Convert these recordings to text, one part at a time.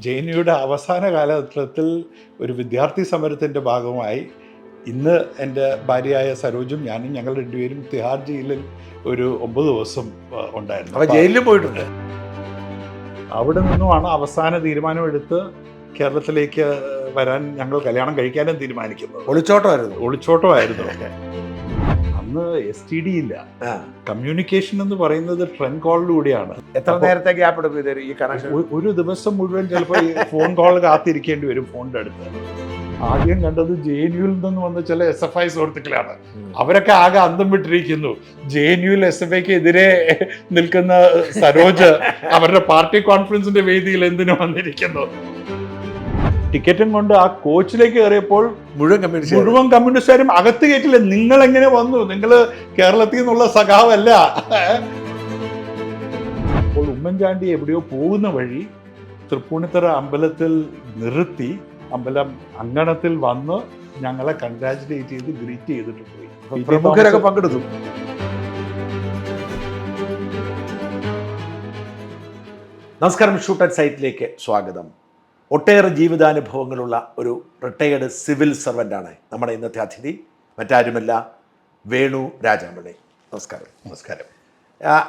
ജെഎൻയുയുടെ അവസാന കാലഘട്ടത്തിൽ ഒരു വിദ്യാർത്ഥി സമരത്തിൻ്റെ ഭാഗമായി ഇന്ന് എൻ്റെ ഭാര്യയായ സരോജും ഞാനും ഞങ്ങൾ രണ്ടുപേരും തിഹാർ ജയിലിൽ ഒരു 9 ദിവസം ഉണ്ടായിരുന്നു. അപ്പോൾ ജയിലിൽ പോയിട്ടുണ്ട്. അവിടെ നിന്നുമാണ് അവസാന തീരുമാനമെടുത്ത് കേരളത്തിലേക്ക് വരാൻ ഞങ്ങൾ കല്യാണം കഴിക്കാനും തീരുമാനിക്കുന്നത്. ഒളിച്ചോട്ടമായിരുന്നു. അന്ന് STD ഇല്ല. കമ്മ്യൂണിക്കേഷൻ എന്ന് പറയുന്നത് ട്രെൻഡ് കോളിലൂടെയാണ്. എത്ര നേരത്തെ ഗ്യാപ്പ് എടുക്കും ഈ കണക്ഷൻ? ഒരു ദിവസം മുഴുവൻ ചിലപ്പോൾ ഈ ഫോൺ കോൾ കാത്തിരിക്കേണ്ടി വരും ഫോണിൻ്റെ അടുത്ത്. ആദ്യം കണ്ടത് JNUവിൽ നിന്ന് വന്ന ചില SFI സുഹൃത്തുക്കളാണ്. അവരൊക്കെ ആകെ അന്തം വിട്ടിരിക്കുന്നു. JNUവിൽ SFIക്ക് എതിരെ നിൽക്കുന്ന സരോജ് അവരുടെ പാർട്ടി കോൺഫറൻസിന്റെ വേദിയിൽ എന്തിനു വന്നിരിക്കുന്നു. ടിക്കറ്റും കൊണ്ട് ആ കോച്ചിലേക്ക് കയറിയപ്പോൾ മുഴുവൻ കമ്മ്യൂണിസ്റ്റുകാരും അകത്ത് കയറ്റില്ല. നിങ്ങൾ എങ്ങനെ വന്നു? നിങ്ങൾ കേരളത്തിൽ നിന്നുള്ള സഖാവല്ല. അപ്പോൾ ഉമ്മൻചാണ്ടി എവിടെയോ പോകുന്ന വഴി തൃപ്പൂണിത്തറ അമ്പലത്തിൽ നിർത്തി അമ്പലം അങ്കണത്തിൽ വന്ന് ഞങ്ങളെ കൺഗ്രാജുലേറ്റ് ചെയ്ത് ഗ്രീറ്റ് ചെയ്തിട്ട് പോയി. പ്രമുഖരൊക്കെ പങ്കെടുത്തു. നമസ്കാരം, ഷൂട്ട് അറ്റ് സൈറ്റിലേക്ക് സ്വാഗതം. ഒട്ടേറെ ജീവിതാനുഭവങ്ങളുള്ള ഒരു റിട്ടയേർഡ് സിവിൽ സർവൻ്റാണ് നമ്മുടെ ഇന്നത്തെ അതിഥി. മറ്റാരുമല്ല, വേണു രാജാമണി. നമസ്കാരം.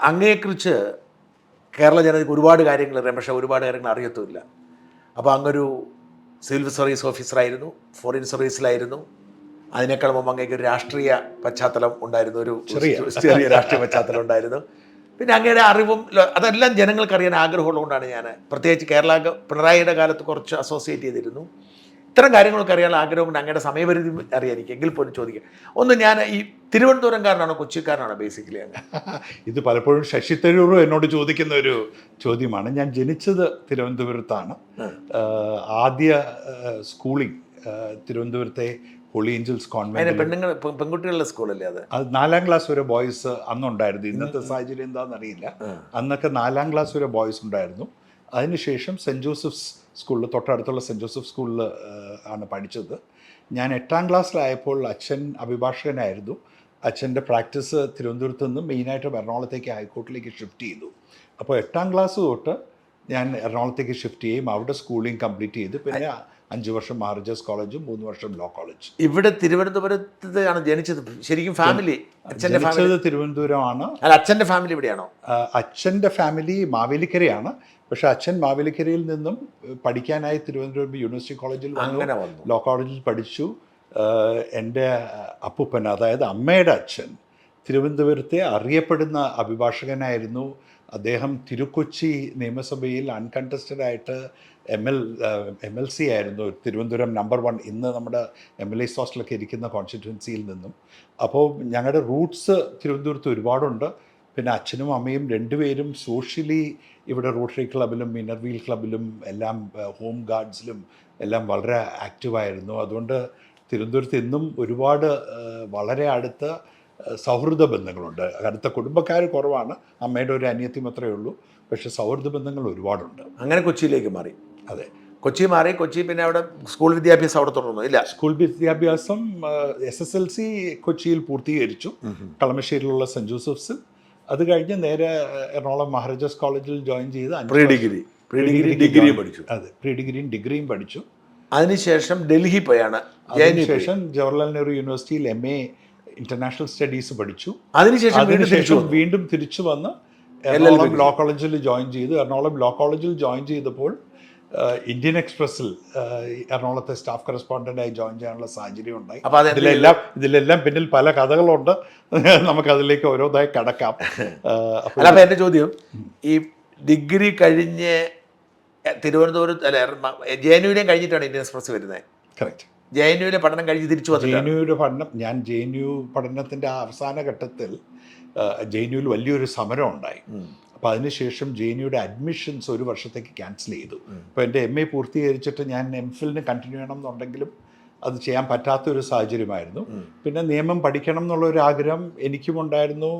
അങ്ങയെക്കുറിച്ച് കേരള ജനതയ്ക്ക് ഒരുപാട് കാര്യങ്ങൾ അറിയാം, പക്ഷേ ഒരുപാട് കാര്യങ്ങൾ അറിയത്തുമില്ല. അപ്പോൾ അങ്ങൊരു സിവിൽ സർവീസ് ഓഫീസറായിരുന്നു, ഫോറിൻ സർവീസിലായിരുന്നു. അതിനേക്കാൾ മുമ്പ് അങ്ങേക്ക് ഒരു രാഷ്ട്രീയ പശ്ചാത്തലം ഉണ്ടായിരുന്നു, ഒരു ചെറിയ രാഷ്ട്രീയ പശ്ചാത്തലം ഉണ്ടായിരുന്നു. പിന്നെ അങ്ങയുടെ അറിവും അതെല്ലാം ജനങ്ങൾക്ക് അറിയാൻ ആഗ്രഹമുള്ളതുകൊണ്ടാണ് ഞാൻ പ്രത്യേകിച്ച് പിണറായിയുടെ കാലത്ത് കുറച്ച് അസോസിയേറ്റ് ചെയ്തിരുന്നു. ഇത്തരം കാര്യങ്ങളൊക്കെ അറിയാനുള്ള ആഗ്രഹമുണ്ട്. അങ്ങയുടെ സമയപരിധി അറിയാൻ എനിക്ക് എങ്കിൽ പോലും ചോദിക്കാം. ഒന്ന്, ഞാൻ ഈ തിരുവനന്തപുരംകാരനാണോ കൊച്ചിക്കാരനാണോ ബേസിക്കലി? ഇത് പലപ്പോഴും ശശി തരൂർ എന്നോട് ചോദിക്കുന്ന ഒരു ചോദ്യമാണ്. ഞാൻ ജനിച്ചത് തിരുവനന്തപുരത്താണ്. ആദ്യ സ്കൂളിംഗ് തിരുവനന്തപുരത്തെ ഹോളി ഏഞ്ചൽസ് കോൺവെന്റ്. പെൺകുട്ടികളുടെ സ്കൂളല്ലേ അത്? 4ാം ക്ലാസ് വരെ ബോയ്സ് അന്നുണ്ടായിരുന്നു. ഇന്നത്തെ സാഹചര്യം എന്താണെന്നറിയില്ല. അന്നൊക്കെ 4ാം ക്ലാസ് വരെ ബോയ്സ് ഉണ്ടായിരുന്നു. അതിനുശേഷം സെൻറ്റ് ജോസഫ്സ് സ്കൂളിൽ, തൊട്ടടുത്തുള്ള സെൻറ്റ് ജോസഫ് സ്കൂളിൽ ആണ് പഠിച്ചത്. ഞാൻ 8ാം ക്ലാസ്സിലായപ്പോൾ അച്ഛൻ അഭിഭാഷകനായിരുന്നു. അച്ഛൻ്റെ പ്രാക്ടീസ് തിരുവനന്തപുരത്ത് നിന്ന് മെയിനായിട്ട് എറണാകുളത്തേക്ക് ഹൈക്കോർട്ടിലേക്ക് ഷിഫ്റ്റ് ചെയ്തു. അപ്പോൾ 8ാം ക്ലാസ് തൊട്ട് ഞാൻ എറണാകുളത്തേക്ക് ഷിഫ്റ്റ് ചെയ്യും. അവിടെ സ്കൂളിംഗ് കംപ്ലീറ്റ് ചെയ്ത് പിന്നെ 5 വർഷം മഹാരാജാസ് കോളേജും 3 വർഷം ലോ കോളേജ്. ഇവിടെ തിരുവനന്തപുരത്ത് ആണ് ജനിച്ചത് ശരിക്കും? ഫാമിലി തിരുവനന്തപുരമാണ്. അച്ഛൻ്റെ ഫാമിലി ഇവിടെയാണോ? അച്ഛൻ്റെ ഫാമിലി മാവേലിക്കരയാണ്. പക്ഷെ അച്ഛൻ മാവേലിക്കരയിൽ നിന്നും പഠിക്കാനായി തിരുവനന്തപുരം യൂണിവേഴ്സിറ്റി കോളേജിൽ വന്നു, ലോ കോളേജിൽ പഠിച്ചു. എൻ്റെ അപ്പൂപ്പൻ, അതായത് അമ്മയുടെ അച്ഛൻ, തിരുവനന്തപുരത്തെ അറിയപ്പെടുന്ന അഭിഭാഷകനായിരുന്നു. അദ്ദേഹം തിരുക്കൊച്ചി നിയമസഭയിൽ അൺകണ്ടസ്റ്റഡ് ആയിട്ട് MLC ആയിരുന്നു. തിരുവനന്തപുരം നമ്പർ 1 ഇന്ന് നമ്മുടെ MLAs ഹോസ്റ്റലൊക്കെ ഇരിക്കുന്ന കോൺസ്റ്റിറ്റ്യുവൻസിയിൽ നിന്നും. അപ്പോൾ ഞങ്ങളുടെ റൂട്ട്സ് തിരുവനന്തപുരത്ത് ഒരുപാടുണ്ട്. പിന്നെ അച്ഛനും അമ്മയും രണ്ടുപേരും സോഷ്യലി ഇവിടെ റോട്ടറി ക്ലബിലും മിനർവീൽ ക്ലബിലും എല്ലാം ഹോം ഗാർഡ്സിലും എല്ലാം വളരെ ആക്റ്റീവായിരുന്നു. അതുകൊണ്ട് തിരുവനന്തപുരത്ത് ഇന്നും ഒരുപാട് വളരെ അടുത്ത സൗഹൃദ ബന്ധങ്ങളുണ്ട്. അടുത്ത കുടുംബക്കാർ കുറവാണ്, അമ്മയുടെ ഒരു അനിയത്തി മാത്രമേ ഉള്ളൂ. പക്ഷേ സൗഹൃദ ബന്ധങ്ങൾ ഒരുപാടുണ്ട്. അങ്ങനെ കൊച്ചിയിലേക്ക് മാറി? അതെ, കൊച്ചി മാറി. കൊച്ചി പിന്നെ അവിടെ സ്കൂൾ വിദ്യാഭ്യാസം അവിടെ തുടർന്നു? ഇല്ല, സ്കൂൾ വിദ്യാഭ്യാസം SSLC കൊച്ചിയിൽ പൂർത്തീകരിച്ചു, കളമശ്ശേരിയിലുള്ള സെൻറ്റ് ജോസഫ്സിൽ. അത് കഴിഞ്ഞ് നേരെ എറണാകുളം മഹാരാജാസ് കോളേജിൽ ജോയിൻ ചെയ്ത് പ്രീ ഡിഗ്രിയും പഠിച്ചു. അതെ, പ്രീ ഡിഗ്രിയും ഡിഗ്രിയും പഠിച്ചു. അതിനുശേഷം ഡൽഹി പോയാണ്. അതിനുശേഷം ജവഹർലാൽ നെഹ്റു യൂണിവേഴ്സിറ്റിയിൽ MA ഇന്റർനാഷണൽ സ്റ്റഡീസ് പഠിച്ചു. അതിനുശേഷം വീണ്ടും തിരിച്ചു വന്ന് എറണാകുളം ലോ കോളേജിൽ ജോയിൻ ചെയ്തു. എറണാകുളം ലോ കോളേജിൽ ജോയിൻ ചെയ്തപ്പോൾ ഇന്ത്യൻ എക്സ്പ്രസ്സിൽ എറണാകുളത്തെ സ്റ്റാഫ് കറസ്പോണ്ടൻ്റായി ജോയിൻ ചെയ്യാനുള്ള സാഹചര്യം ഉണ്ടായി. ഇതിലെല്ലാം പിന്നിൽ പല കഥകളുണ്ട്. നമുക്കതിലേക്ക് ഓരോന്നായി കടക്കാം. അപ്പോൾ എൻ്റെ ചോദ്യം, ഈ ഡിഗ്രി കഴിഞ്ഞ് തിരുവനന്തപുരത്ത് JNUവിനെയും കഴിഞ്ഞിട്ടാണ് ഇന്ത്യൻ എക്സ്പ്രസ് വരുന്നത്? കറക്റ്റ്. JNUവിലെ പഠനം കഴിഞ്ഞ് തിരിച്ചു വന്നു. ഞാൻ JNU പഠനത്തിൻ്റെ അവസാന ഘട്ടത്തിൽ JNUവിൽ വലിയൊരു സമരം ഉണ്ടായി. അപ്പോൾ അതിനുശേഷം JNUയുടെ അഡ്മിഷൻസ് ഒരു വർഷത്തേക്ക് ക്യാൻസൽ ചെയ്തു. അപ്പോൾ എൻ്റെ MA പൂർത്തീകരിച്ചിട്ട് ഞാൻ MPhilന് കണ്ടിന്യൂ ചെയ്യണം എന്നുണ്ടെങ്കിലും അത് ചെയ്യാൻ പറ്റാത്തൊരു സാഹചര്യമായിരുന്നു. പിന്നെ നിയമം പഠിക്കണം എന്നുള്ളൊരു ആഗ്രഹം എനിക്കും ഉണ്ടായിരുന്നു,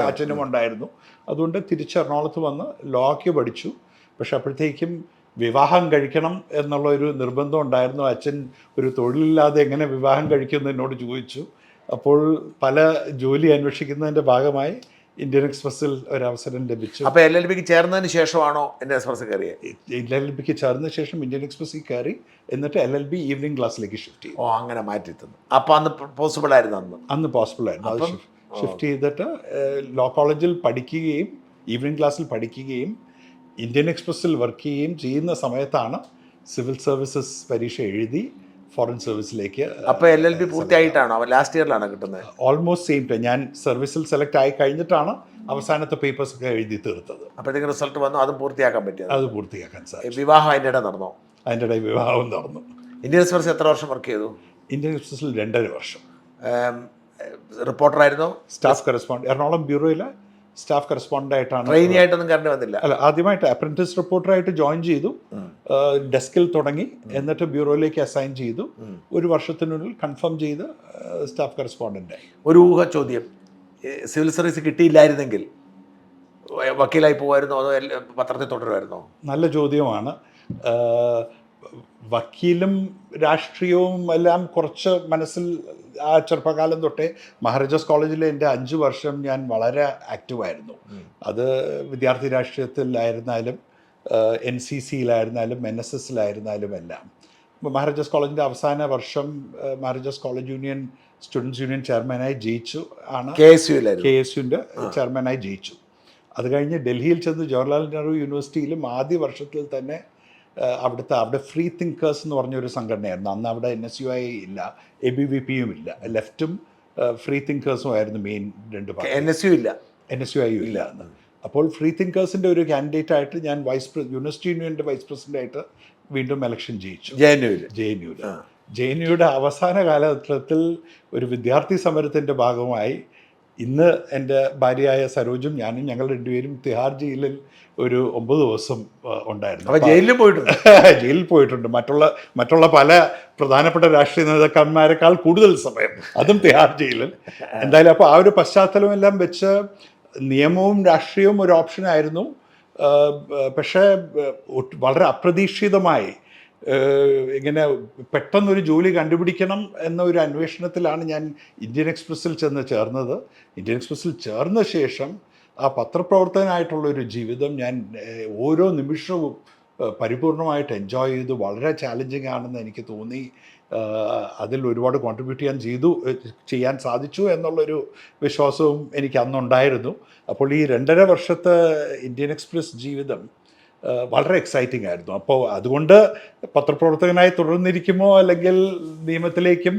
അച്ഛനും ഉണ്ടായിരുന്നു. അതുകൊണ്ട് തിരിച്ച് എറണാകുളത്ത് വന്ന് ലോയ്ക്ക് പഠിച്ചു. പക്ഷെ അപ്പോഴത്തേക്കും വിവാഹം കഴിക്കണം എന്നുള്ള ഒരു നിർബന്ധം ഉണ്ടായിരുന്നു. അച്ഛൻ ഒരു തൊഴിലില്ലാതെ എങ്ങനെ വിവാഹം കഴിക്കുമെന്ന് എന്നോട് ചോദിച്ചു. അപ്പോൾ പല ജോലി അന്വേഷിക്കുന്നതിൻ്റെ ഭാഗമായി ഇന്ത്യൻ എക്സ്പ്രസ്സിൽ ഒരവസരം ലഭിച്ചു. അപ്പോൾ LLBക്ക് ചേർന്നതിന് ശേഷമാണോ ഇന്ത്യൻ എക്സ്പ്രസ് കയറിയത്? LLBക്ക് ചേർന്ന ശേഷം ഇന്ത്യൻ എക്സ്പ്രസ്സിൽ കയറി, എന്നിട്ട് LLB ഈവനിങ് ക്ലാസ്സിലേക്ക് ഷിഫ്റ്റ് ചെയ്തു. അങ്ങനെ മാറ്റി തന്നു. അപ്പോൾ അന്ന് പോസിബിൾ ആയിരുന്നു? അന്ന് പോസിബിൾ ആയിരുന്നു. അത് ഷിഫ്റ്റ് ചെയ്തിട്ട് ലോ കോളേജിൽ പഠിക്കുകയും ഈവനിങ് ക്ലാസ്സിൽ പഠിക്കുകയും ഇന്ത്യൻ എക്സ്പ്രസ്സിൽ വർക്ക് ചെയ്യുകയും ചെയ്യുന്ന സമയത്താണ് സിവിൽ സർവീസസ് പരീക്ഷ എഴുതി ഫോറിൻ സർവീസിലേക്ക്. അപ്പോൾ LLB പൂർത്തിയായിട്ടാണോ? ലാസ്റ്റ് ഇയറിലാണ് കിട്ടുന്നത്? Almost same time. ഞാൻ സർവീസിൽ സെലക്ട് ആയി കഴിഞ്ഞിട്ടാണ് അവസാനത്തെ പേപ്പേഴ്സ് ഒക്കെ എഴുതി തീർത്തത്. അപ്പോഴത്തേക്കും റിസൾട്ട് വന്നു, അതും പൂർത്തിയാക്കാൻ പറ്റിയത്? അത് പൂർത്തിയാക്കാൻ സാധിച്ചു. വിവാഹം അതിൻ്റെ ഇടയിൽ നടന്നോ? അതിൻ്റെ ഇടയിൽ വിവാഹവും നടന്നു. ഇന്ത്യൻ എക്സ്പ്രസ് എത്ര വർഷം വർക്ക് ചെയ്തു? ഇന്ത്യൻ എക്സ്പ്രസ്സിൽ 2.5 വർഷം. റിപ്പോർട്ടറായിരുന്നോ? Staff correspondent. എറണാകുളം ബ്യൂറോയിലെ സ്റ്റാഫ് കറസ്പോണ്ടന്റ് ആയിട്ടാണ്. ട്രെയിനി ആയിട്ടൊന്നും കറണ്ട് വന്നില്ല? അല്ല, ആദ്യമായിട്ട് അപ്രന്റീസ് റിപ്പോർട്ടറായിട്ട് ജോയിൻ ചെയ്തു. ഡെസ്കിൽ തുടങ്ങി, എന്നിട്ട് ബ്യൂറോയിലേക്ക് അസൈൻ ചെയ്തു. 1 വർഷത്തിനുള്ളിൽ കൺഫേം ചെയ്ത് സ്റ്റാഫ് കറസ്പോണ്ടന്റ് ആയി. ഒരു ഊഹ ചോദ്യം, സിവിൽ സർവീസ് കിട്ടിയില്ലായിരുന്നെങ്കിൽ വക്കീലായി പോകുമായിരുന്നോ അതോ പത്രത്തിൽ തുടരുമായിരുന്നോ? നല്ല ചോദ്യമാണ്. വക്കീലും രാഷ്ട്രീയവും എല്ലാം കുറച്ച് മനസ്സിൽ ആ ചെറുപ്പകാലം തൊട്ടേ. മഹാരാജാസ് കോളേജിലെ എൻ്റെ 5 വർഷം ഞാൻ വളരെ ആക്റ്റീവായിരുന്നു. അത് വിദ്യാർത്ഥി രാഷ്ട്രീയത്തിലായിരുന്നാലും NCCയിലായിരുന്നാലും NSSലായിരുന്നാലും എല്ലാം. മഹാരാജാസ് കോളേജിൻ്റെ അവസാന വർഷം Maharajas college union students union ചെയർമാനായി ജയിച്ചു. ആണ് KSUവിൻ്റെ ചെയർമാനായി ജയിച്ചു. അത് കഴിഞ്ഞ് ഡൽഹിയിൽ ചെന്ന് ജവഹർലാൽ നെഹ്റു യൂണിവേഴ്സിറ്റിയിലും ആദ്യ വർഷത്തിൽ തന്നെ അവിടെ ഫ്രീ തിങ്കേഴ്സ് എന്ന് പറഞ്ഞൊരു സംഘടനയായിരുന്നു. അന്ന് അവിടെ NSUI ഇല്ല, ABVPയും ഇല്ല. ലെഫ്റ്റും ഫ്രീ തിങ്കേഴ്സും ആയിരുന്നു മെയിൻ 2 പാർട്ടി. NSUI ഇല്ല അന്ന്. അപ്പോൾ ഫ്രീ തിങ്കേഴ്സിൻ്റെ ഒരു കാൻഡിഡേറ്റ് ആയിട്ട് ഞാൻ യൂണിവേഴ്സിറ്റി യൂണിയൻ്റെ വൈസ് പ്രസിഡൻ്റായിട്ട് വീണ്ടും ഇലക്ഷൻ ജയിച്ചു. JNUയുടെ അവസാന കാലഘട്ടത്തിൽ ഒരു വിദ്യാർത്ഥി സമരത്തിൻ്റെ ഭാഗമായി ഇന്ന് എൻ്റെ ഭാര്യയായ സരോജും ഞാനും ഞങ്ങൾ 2 പേരും തിഹാർ ജയിലിൽ ഒരു 9 ദിവസം ഉണ്ടായിരുന്നു. ജയിലിൽ പോയിട്ടുണ്ട്. മറ്റുള്ള പല പ്രധാനപ്പെട്ട രാഷ്ട്രീയ നേതാക്കന്മാരെക്കാൾ കൂടുതൽ സമയം, അതും തിഹാർ ജയിലിൽ. എന്തായാലും അപ്പോൾ ആ ഒരു പശ്ചാത്തലമെല്ലാം വെച്ച് നിയമവും രാഷ്ട്രീയവും ഒരു ഓപ്ഷനായിരുന്നു. പക്ഷേ വളരെ അപ്രതീക്ഷിതമായി ഇങ്ങനെ പെട്ടെന്നൊരു ജോലി കണ്ടുപിടിക്കണം എന്നൊരു അന്വേഷണത്തിലാണ് ഞാൻ ഇന്ത്യൻ എക്സ്പ്രസ്സിൽ ചെന്ന് ചേർന്നത്. ഇന്ത്യൻ എക്സ്പ്രസ്സിൽ ചേർന്ന ശേഷം ആ പത്രപ്രവർത്തകനായിട്ടുള്ളൊരു ജീവിതം ഞാൻ ഓരോ നിമിഷവും പരിപൂർണമായിട്ട് എൻജോയ് ചെയ്തു. വളരെ ചാലഞ്ചിങ് ആണെന്ന് എനിക്ക് തോന്നി. അതിൽ ഒരുപാട് കോൺട്രിബ്യൂട്ട് ചെയ്യാൻ സാധിച്ചു എന്നുള്ളൊരു വിശ്വാസവും എനിക്ക് അന്നുണ്ടായിരുന്നു. അപ്പോൾ ഈ 2.5 വർഷത്തെ ഇന്ത്യൻ എക്സ്പ്രസ് ജീവിതം വളരെ എക്സൈറ്റിംഗ് ആയിരുന്നു. അപ്പോൾ അതുകൊണ്ട് പത്രപ്രവർത്തകനായി തുടർന്നിരിക്കുമോ അല്ലെങ്കിൽ നിയമത്തിലേക്കും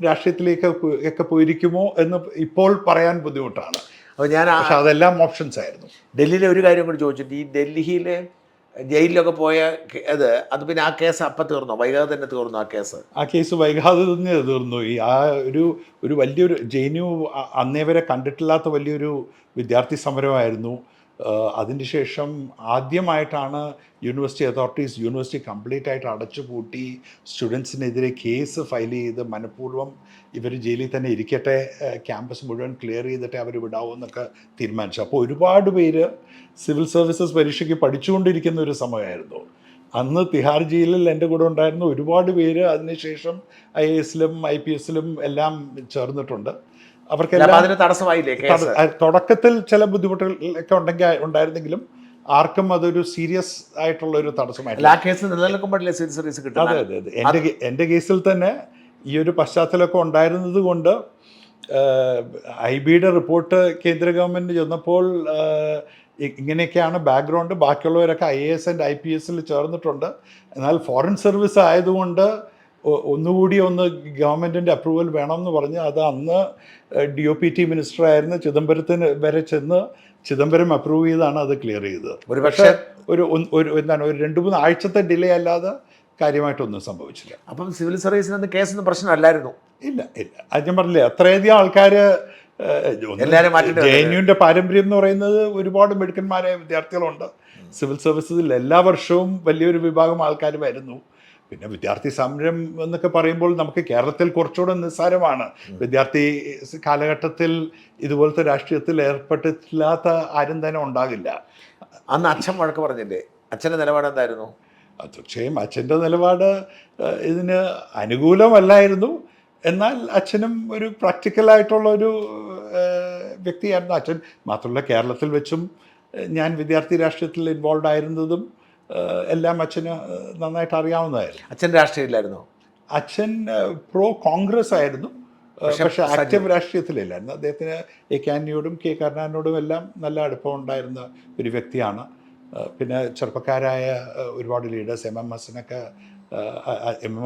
രാഷ്ട്രീയത്തിലേക്കൊക്കെ പോയിരിക്കുമോ എന്ന് ഇപ്പോൾ പറയാൻ ബുദ്ധിമുട്ടാണ്. പക്ഷെ അതെല്ലാം ഓപ്ഷൻസ് ആയിരുന്നു. ഡൽഹിയിലെ ഒരു കാര്യം കൂടി ചോദിച്ചിട്ട്, ഈ ഡൽഹിയിലെ ജയിലിലൊക്കെ പോയ അത് പിന്നെ ആ കേസ് അപ്പം തീർന്നോ? വൈകാതെ തന്നെ തീർന്നു ആ കേസ്? വൈകാതെ തന്നെ തീർന്നു. ഈ ആ ഒരു വലിയൊരു JNU അന്നേ വരെ കണ്ടിട്ടില്ലാത്ത വലിയൊരു വിദ്യാർത്ഥി സമരമായിരുന്നു. അതിനുശേഷം ആദ്യമായിട്ടാണ് യൂണിവേഴ്സിറ്റി അതോറിറ്റീസ് യൂണിവേഴ്സിറ്റി കംപ്ലീറ്റ് ആയിട്ട് അടച്ചുപൂട്ടി സ്റ്റുഡൻസിനെതിരെ കേസ് ഫയൽ ചെയ്ത് മനഃപൂർവ്വം ഇവർ ജയിലിൽ തന്നെ ഇരിക്കട്ടെ, ക്യാമ്പസ് മുഴുവൻ ക്ലിയർ ചെയ്തിട്ട് അവർ വിടാവുമെന്നൊക്കെ തീരുമാനിച്ചു. അപ്പോൾ ഒരുപാട് പേര് സിവിൽ സർവീസസ് പരീക്ഷയ്ക്ക് പഠിച്ചുകൊണ്ടിരിക്കുന്ന ഒരു സമയമായിരുന്നു. അന്ന് തിഹാർ ജയിലിൽ എൻ്റെ കൂടെ ഉണ്ടായിരുന്ന ഒരുപാട് പേര് അതിനുശേഷം IASലും IPSലും എല്ലാം ചേർന്നിട്ടുണ്ട്. അവർക്കെല്ലാം തടസ്സമായില്ലേ? തുടക്കത്തിൽ ചില ബുദ്ധിമുട്ടുകളൊക്കെ ഉണ്ടായിരുന്നെങ്കിലും ആർക്കും അതൊരു സീരിയസ് ആയിട്ടുള്ള ഒരു തടസ്സമായിട്ടില്ല. അതെ അതെ അതെ. എൻ്റെ കേസിൽ തന്നെ ഈ ഒരു പശ്ചാത്തലമൊക്കെ ഉണ്ടായിരുന്നത് കൊണ്ട് IBയുടെ റിപ്പോർട്ട് കേന്ദ്ര ഗവൺമെൻറ് ചെന്നപ്പോൾ ഇങ്ങനെയൊക്കെയാണ് ബാക്ക്ഗ്രൗണ്ട്. ബാക്കിയുള്ളവരൊക്കെ IAS ആൻഡ് IPSൽ ചേർന്നിട്ടുണ്ട്. എന്നാൽ ഫോറിൻ സർവീസ് ആയതുകൊണ്ട് ഒന്നുകൂടി ഗവൺമെൻറ്റിൻ്റെ അപ്രൂവൽ വേണമെന്ന് പറഞ്ഞ് അത് അന്ന് DOPT മിനിസ്റ്ററായിരുന്ന ചിദംബരത്തിന് വരെ ചെന്ന് ചിദംബരം അപ്രൂവ് ചെയ്താണ് അത് ക്ലിയർ ചെയ്തത്. ഒരു പക്ഷേ ഒരു 2-3 ആഴ്ചത്തെ ഡിലേ അല്ലാതെ കാര്യമായിട്ടൊന്നും സംഭവിച്ചില്ല. അപ്പം സിവിൽ സർവീസിനൊന്നും കേസൊന്നും പ്രശ്നമല്ലായിരുന്നു? ഇല്ല. അത് ഞാൻ പറഞ്ഞില്ലേ, അത്രയധികം ആൾക്കാർ. JNUവിൻ്റെ പാരമ്പര്യം എന്ന് പറയുന്നത് ഒരുപാട് മിടുക്കന്മാരായ വിദ്യാർത്ഥികളുണ്ട്. സിവിൽ സർവീസസിൽ എല്ലാ വർഷവും വലിയൊരു വിഭാഗം ആൾക്കാർ വരുന്നു. പിന്നെ വിദ്യാർത്ഥി സമരം എന്നൊക്കെ പറയുമ്പോൾ നമുക്ക് കേരളത്തിൽ കുറച്ചുകൂടെ നിസ്സാരമാണ്. വിദ്യാർത്ഥി കാലഘട്ടത്തിൽ ഇതുപോലത്തെ രാഷ്ട്രീയത്തിൽ ഏർപ്പെട്ടിട്ടില്ലാത്ത ആരും തന്നെ ഉണ്ടാകില്ല. അന്ന് അച്ഛൻ വഴക്ക് പറഞ്ഞില്ലേ? അച്ഛൻ്റെ നിലപാട് എന്തായിരുന്നു? തീർച്ചയായും അച്ഛൻ്റെ നിലപാട് ഇതിന് അനുകൂലമല്ലായിരുന്നു. എന്നാൽ അച്ഛനും ഒരു പ്രാക്ടിക്കലായിട്ടുള്ള ഒരു വ്യക്തിയായിരുന്നു അച്ഛൻ. മാത്രമല്ല കേരളത്തിൽ വെച്ചും ഞാൻ വിദ്യാർത്ഥി രാഷ്ട്രീയത്തിൽ ഇൻവോൾവ് ആയിരുന്നതും എല്ലാം അച്ഛന് നന്നായിട്ട് അറിയാവുന്നതായിരുന്നു. അച്ഛൻ രാഷ്ട്രീയമില്ലായിരുന്നോ? അച്ഛൻ പ്രോ കോൺഗ്രസ് ആയിരുന്നു, പക്ഷേ ആക്റ്റീവ് രാഷ്ട്രീയത്തിലില്ലായിരുന്നു. അദ്ദേഹത്തിന് എ കെ ആന്റണിയോടും കെ കരുണാകരനോടും എല്ലാം നല്ല അടുപ്പം ഉണ്ടായിരുന്ന ഒരു വ്യക്തിയാണ്. പിന്നെ ചെറുപ്പക്കാരായ ഒരുപാട് ലീഡേഴ്സ് എം എം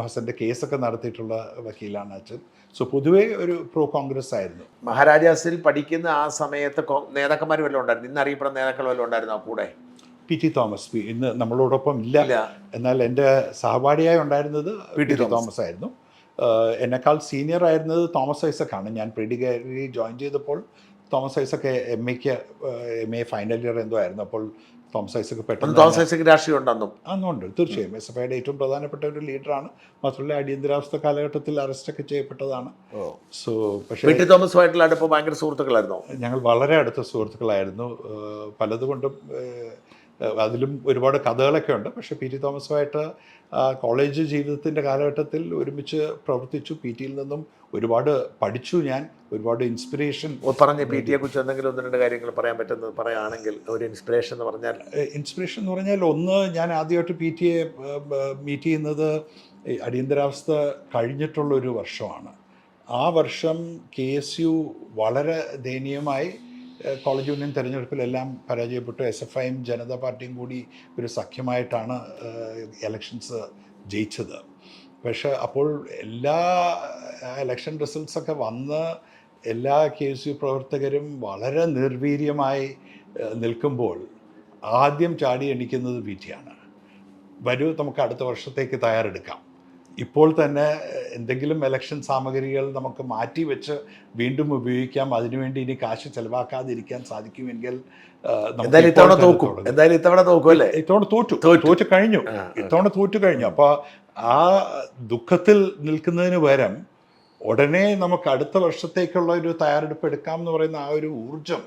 ഹസൻ്റെ കേസൊക്കെ നടത്തിയിട്ടുള്ള വക്കീലാണ് അച്ഛൻ. സോ പൊതുവേ ഒരു പ്രോ കോൺഗ്രസ് ആയിരുന്നു. മഹാരാജാസിൽ പഠിക്കുന്ന ആ സമയത്ത് നേതാക്കന്മാർ വല്ലതും ഉണ്ടായിരുന്നു? ഇന്ന് അറിയപ്പെടുന്ന നേതാക്കൾ വല്ലതും ഉണ്ടായിരുന്നോ കൂടെ? പി ടി തോമസ് ഇന്ന് നമ്മളോടൊപ്പം ഇല്ല, എന്നാൽ എൻ്റെ സഹപാഠിയായി ഉണ്ടായിരുന്നത് പി ടി തോമസ് ആയിരുന്നു. എന്നെക്കാൾ സീനിയർ ആയിരുന്നത് തോമസ് ഐസക്കാണ്. ഞാൻ പ്രീ ഡിഗ്രി ജോയിൻ ചെയ്തപ്പോൾ Thomas Isaac M A final year എന്തോ ആയിരുന്നു. അപ്പോൾ തോമസ് ഐസക്ക് പെട്ടെന്ന് തോമസ് ഐസക്ക് രാഷ്ട്രീയം ഉണ്ടെന്നും അന്നുണ്ട്, തീർച്ചയായും. എസ് എഫ് ഐയുടെ ഏറ്റവും പ്രധാനപ്പെട്ട ഒരു ലീഡറാണ്. മാത്രമല്ല അടിയന്തരാവസ്ഥ കാലഘട്ടത്തിൽ അറസ്റ്റൊക്കെ ചെയ്യപ്പെട്ടതാണ്. സോ പക്ഷേ പി ടി തോമസുമായിട്ടുള്ള അടുപ്പം ഭയങ്കര സുഹൃത്തുക്കളായിരുന്നു. ഞങ്ങൾ വളരെ അടുത്ത സുഹൃത്തുക്കളായിരുന്നു. പലതുകൊണ്ടും അതിലും ഒരുപാട് കഥകളൊക്കെ ഉണ്ട്. പക്ഷേ പി ടി തോമസുമായിട്ട് കോളേജ് ജീവിതത്തിൻ്റെ കാലഘട്ടത്തിൽ ഒരുമിച്ച് പ്രവർത്തിച്ചു. പി ടിയിൽ നിന്നും ഒരുപാട് പഠിച്ചു ഞാൻ, ഒരുപാട് ഇൻസ്പിറേഷൻ. പറഞ്ഞ് പി ടിയെ കുറിച്ച് എന്തെങ്കിലും ഒന്ന് രണ്ട് കാര്യങ്ങൾ പറയാൻ പറ്റുന്നത് പറയുകയാണെങ്കിൽ ഒരു ഇൻസ്പിറേഷൻ എന്ന് പറഞ്ഞാൽ? ഇൻസ്പിറേഷൻ എന്ന് പറഞ്ഞാൽ ഒന്ന്, ഞാൻ ആദ്യമായിട്ട് പി ടിയെ മീറ്റ് ചെയ്യുന്നത് അടിയന്തരാവസ്ഥ കഴിഞ്ഞിട്ടുള്ളൊരു വർഷമാണ്. ആ വർഷം KSU വളരെ ദയനീയമായി കോളേജ് യൂണിയൻ തെരഞ്ഞെടുപ്പിലെല്ലാം പരാജയപ്പെട്ടു. SFIയും ജനതാ പാർട്ടിയും കൂടി ഒരു സഖ്യമായിട്ടാണ് എലക്ഷൻസ് ജയിച്ചത്. പക്ഷേ അപ്പോൾ എല്ലാ എലക്ഷൻ റിസൾട്ട്സൊക്കെ വന്ന് എല്ലാ KSU പ്രവർത്തകരും വളരെ നിർവീര്യമായി നിൽക്കുമ്പോൾ ആദ്യം ചാടി എണിക്കുന്നത് VT-യാണ്. വരൂ, നമുക്ക് അടുത്ത വർഷത്തേക്ക് തയ്യാറെടുക്കാം. ഇപ്പോൾ തന്നെ എന്തെങ്കിലും ഇലക്ഷൻ സാമഗ്രികൾ നമുക്ക് മാറ്റി വെച്ച് വീണ്ടും ഉപയോഗിക്കാം. അതിനുവേണ്ടി ഇനി കാശ് ചെലവാക്കാതിരിക്കാൻ സാധിക്കുമെങ്കിൽ ഇത്തവണ തോറ്റു കഴിഞ്ഞു. അപ്പോൾ ആ ദുഃഖത്തിൽ നിൽക്കുന്നതിന് പകരം ഉടനെ നമുക്ക് അടുത്ത വർഷത്തേക്കുള്ള ഒരു തയ്യാറെടുപ്പ് എടുക്കാം എന്ന് പറയുന്ന ആ ഒരു ഊർജം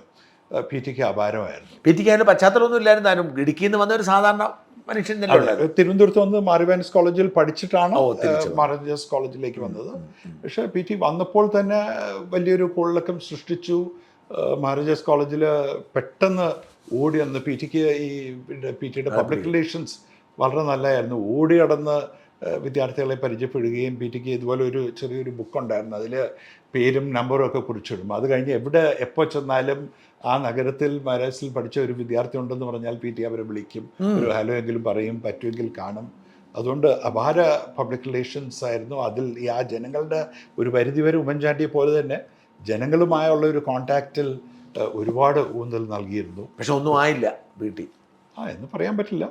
പി ടിക്ക് അപാരമായിരുന്നു. പി ടിക്ക് അതിന് പശ്ചാത്തലമൊന്നും ഇല്ലായിരുന്നു. ഇടുക്കിയിൽ നിന്ന് വന്ന ഒരു സാധാരണ മനുഷ്യൻ തിരുവനന്തപുരത്ത് വന്ന് മാറിവാനസ് കോളേജിൽ പഠിച്ചിട്ടാണ് മാറിവാനസ് കോളേജിലേക്ക് വന്നത്. പക്ഷേ പി ടി വന്നപ്പോൾ തന്നെ വലിയൊരു കോളിളക്കം സൃഷ്ടിച്ചു. മാറിവാനസ് കോളേജിൽ പെട്ടെന്ന് ഓടി വന്ന് പി ടിയുടെ പബ്ലിക് റിലേഷൻസ് വളരെ നല്ലതായിരുന്നു. ഓടി നടന്ന് വിദ്യാർത്ഥികളെ പരിചയപ്പെടുകയും പി ടിക്ക് ഇതുപോലെ ഒരു ചെറിയൊരു ബുക്കുണ്ടായിരുന്നു, അതിൽ പേരും നമ്പറും ഒക്കെ കുറിച്ചിടും. അത് കഴിഞ്ഞ് എപ്പോൾ ചെന്നാലും ആ നഗരത്തിൽ മാരാസിൽ പഠിച്ച ഒരു വിദ്യാർത്ഥി ഉണ്ടെന്ന് പറഞ്ഞാൽ പി ടി അവരെ വിളിക്കും, ഒരു ഹലോ എങ്കിലും പറയും, പറ്റുമെങ്കിൽ കാണും. അതുകൊണ്ട് അപാര പബ്ലിക് റിലേഷൻസ് ആയിരുന്നു. അതിൽ ആ ജനങ്ങളുടെ ഒരു പരിധിവരെ ഉമ്മൻചാണ്ടിയെ പോലെ തന്നെ ജനങ്ങളുമായുള്ള ഒരു കോണ്ടാക്റ്റിൽ ഒരുപാട് ഊന്നൽ നൽകിയിരുന്നു. പക്ഷെ ഒന്നും ആയില്ല പി ടി. എന്ന് പറയാൻ പറ്റില്ല.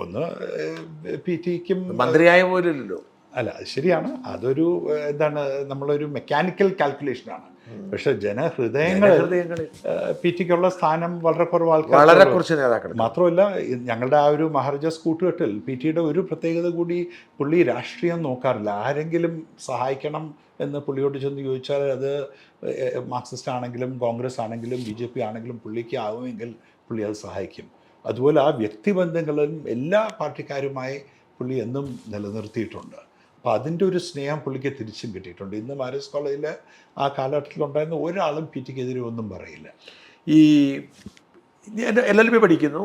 ഒന്ന് പി ടിക്കും മന്ത്രിയായ പോലില്ലല്ലോ. അല്ല, അത് ശരിയാണ്. അതൊരു നമ്മളൊരു മെക്കാനിക്കൽ കാൽക്കുലേഷനാണ്. പക്ഷെ ജനഹൃദയങ്ങളിൽ പി ടിക്കുള്ള സ്ഥാനം വളരെ കുറവ് ആൾക്കാർ. മാത്രമല്ല ഞങ്ങളുടെ ആ ഒരു മഹാരാജാസ് കൂട്ടുകെട്ടിൽ പി ടിയുടെ ഒരു പ്രത്യേകത കൂടി, പുള്ളി രാഷ്ട്രീയം നോക്കാറില്ല. ആരെങ്കിലും സഹായിക്കണം എന്ന് പുള്ളിയോട് ചെന്ന് ചോദിച്ചാൽ അത് മാർക്സിസ്റ്റ് ആണെങ്കിലും കോൺഗ്രസ് ആണെങ്കിലും BJP ആണെങ്കിലും പുള്ളിക്ക് ആവുമെങ്കിൽ പുള്ളി അത് സഹായിക്കും. അതുപോലെ ആ വ്യക്തിബന്ധങ്ങളും എല്ലാ പാർട്ടിക്കാരുമായി പുള്ളി എന്നും നിലനിർത്തിയിട്ടുണ്ട്. അപ്പോൾ അതിൻ്റെ ഒരു സ്നേഹം പുള്ളിക്ക് തിരിച്ചും കിട്ടിയിട്ടുണ്ട്. ഇന്ന് മാരാജാസ് കോളേജിൽ ആ കാലഘട്ടത്തിലുണ്ടായിരുന്ന ഒരാളും പി ടിക്കെതിരെ ഒന്നും പറയില്ല. ഈ LLB പഠിക്കുന്നു,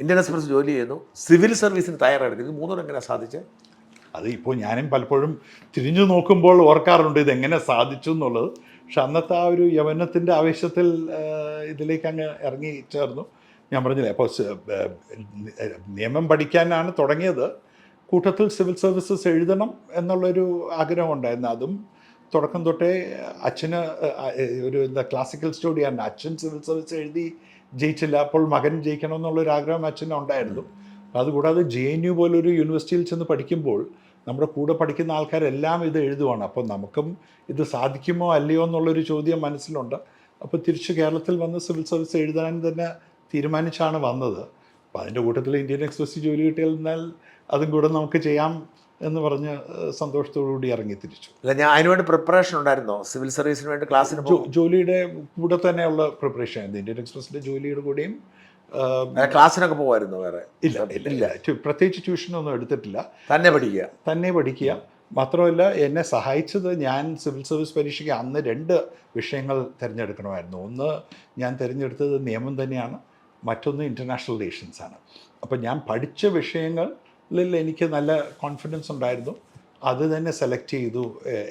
ഇന്ത്യൻ എക്സ്പ്രസ് ജോലി ചെയ്യുന്നു, സിവിൽ സർവീസിന് തയ്യാറെടുക്കുന്നു. മൂന്നും എങ്ങനെ സാധിച്ചത്? അത് ഇപ്പോൾ ഞാനും പലപ്പോഴും തിരിഞ്ഞു നോക്കുമ്പോൾ ഓർക്കാറുണ്ട് ഇതെങ്ങനെ സാധിച്ചു എന്നുള്ളത്. പക്ഷെ അന്നത്തെ ആ ഒരു യൗവനത്തിൻ്റെ ആവേശത്തിൽ ഇതിലേക്ക് അങ്ങ് ഇറങ്ങി ചേർന്നു. ഞാൻ പറഞ്ഞില്ലേ, അപ്പോൾ നിയമം പഠിക്കാനാണ് തുടങ്ങിയത്. കൂട്ടത്തിൽ സിവിൽ സർവീസസ് എഴുതണം എന്നുള്ളൊരു ആഗ്രഹം ഉണ്ടായിരുന്നു. അതും തുടക്കം തൊട്ടേ അച്ഛന് ഒരു ക്ലാസിക്കൽ സ്റ്റഡിയാണ്. അച്ഛൻ സിവിൽ സർവീസ് എഴുതി ജയിച്ചില്ല, അപ്പോൾ മകൻ ജയിക്കണം എന്നുള്ളൊരു ആഗ്രഹം അച്ഛന് ഉണ്ടായിരുന്നു. അതുകൂടാതെ JNU പോലൊരു യൂണിവേഴ്സിറ്റിയിൽ ചെന്ന് പഠിക്കുമ്പോൾ നമ്മുടെ കൂടെ പഠിക്കുന്ന ആൾക്കാരെല്ലാം ഇത് എഴുതുവാണ്. അപ്പോൾ നമുക്കും ഇത് സാധിക്കുമോ അല്ലയോ എന്നുള്ളൊരു ചോദ്യം മനസ്സിലുണ്ട്. അപ്പോൾ തിരിച്ച് കേരളത്തിൽ വന്ന് സിവിൽ സർവീസ് എഴുതാൻ തന്നെ തീരുമാനിച്ചാണ് വന്നത്. അപ്പോൾ അതിൻ്റെ കൂട്ടത്തിൽ ഇന്ത്യൻ എക്സ്പ്രസ് ജോലി കിട്ടിയാൽ അതും കൂടെ നമുക്ക് ചെയ്യാം എന്ന് പറഞ്ഞ് സന്തോഷത്തോടുകൂടി ഇറങ്ങി തിരിച്ചു. അല്ല, ഞാൻ അതിനുവേണ്ടി പ്രിപ്പറേഷൻ ഉണ്ടായിരുന്നോ? സിവിൽ സർവീസിന് വേണ്ടി ക്ലാസ്സിന് ജോലിയുടെ കൂടെ തന്നെയുള്ള പ്രിപ്പറേഷൻ ആയിരുന്നു. ഇന്ത്യൻ എക്സ്പ്രസിൻ്റെ ജോലിയുടെ കൂടെയും ക്ലാസ്സിനൊക്കെ പോകുമായിരുന്നു? വേറെ ഇല്ല, പ്രത്യേകിച്ച് ട്യൂഷനൊന്നും എടുത്തിട്ടില്ല. തന്നെ പഠിക്കുക. മാത്രമല്ല എന്നെ സഹായിച്ചത്, ഞാൻ സിവിൽ സർവീസ് പരീക്ഷയ്ക്ക് അന്ന് 2 വിഷയങ്ങൾ തിരഞ്ഞെടുക്കണമായിരുന്നു. ഒന്ന് ഞാൻ തിരഞ്ഞെടുത്തത് നിയമം തന്നെയാണ്, മറ്റൊന്ന് ഇൻ്റർനാഷണൽ റിലേഷൻസ് ആണ്. അപ്പോൾ ഞാൻ പഠിച്ച വിഷയങ്ങളിൽ എനിക്ക് നല്ല കോൺഫിഡൻസ് ഉണ്ടായിരുന്നു. അത് തന്നെ സെലക്ട് ചെയ്തു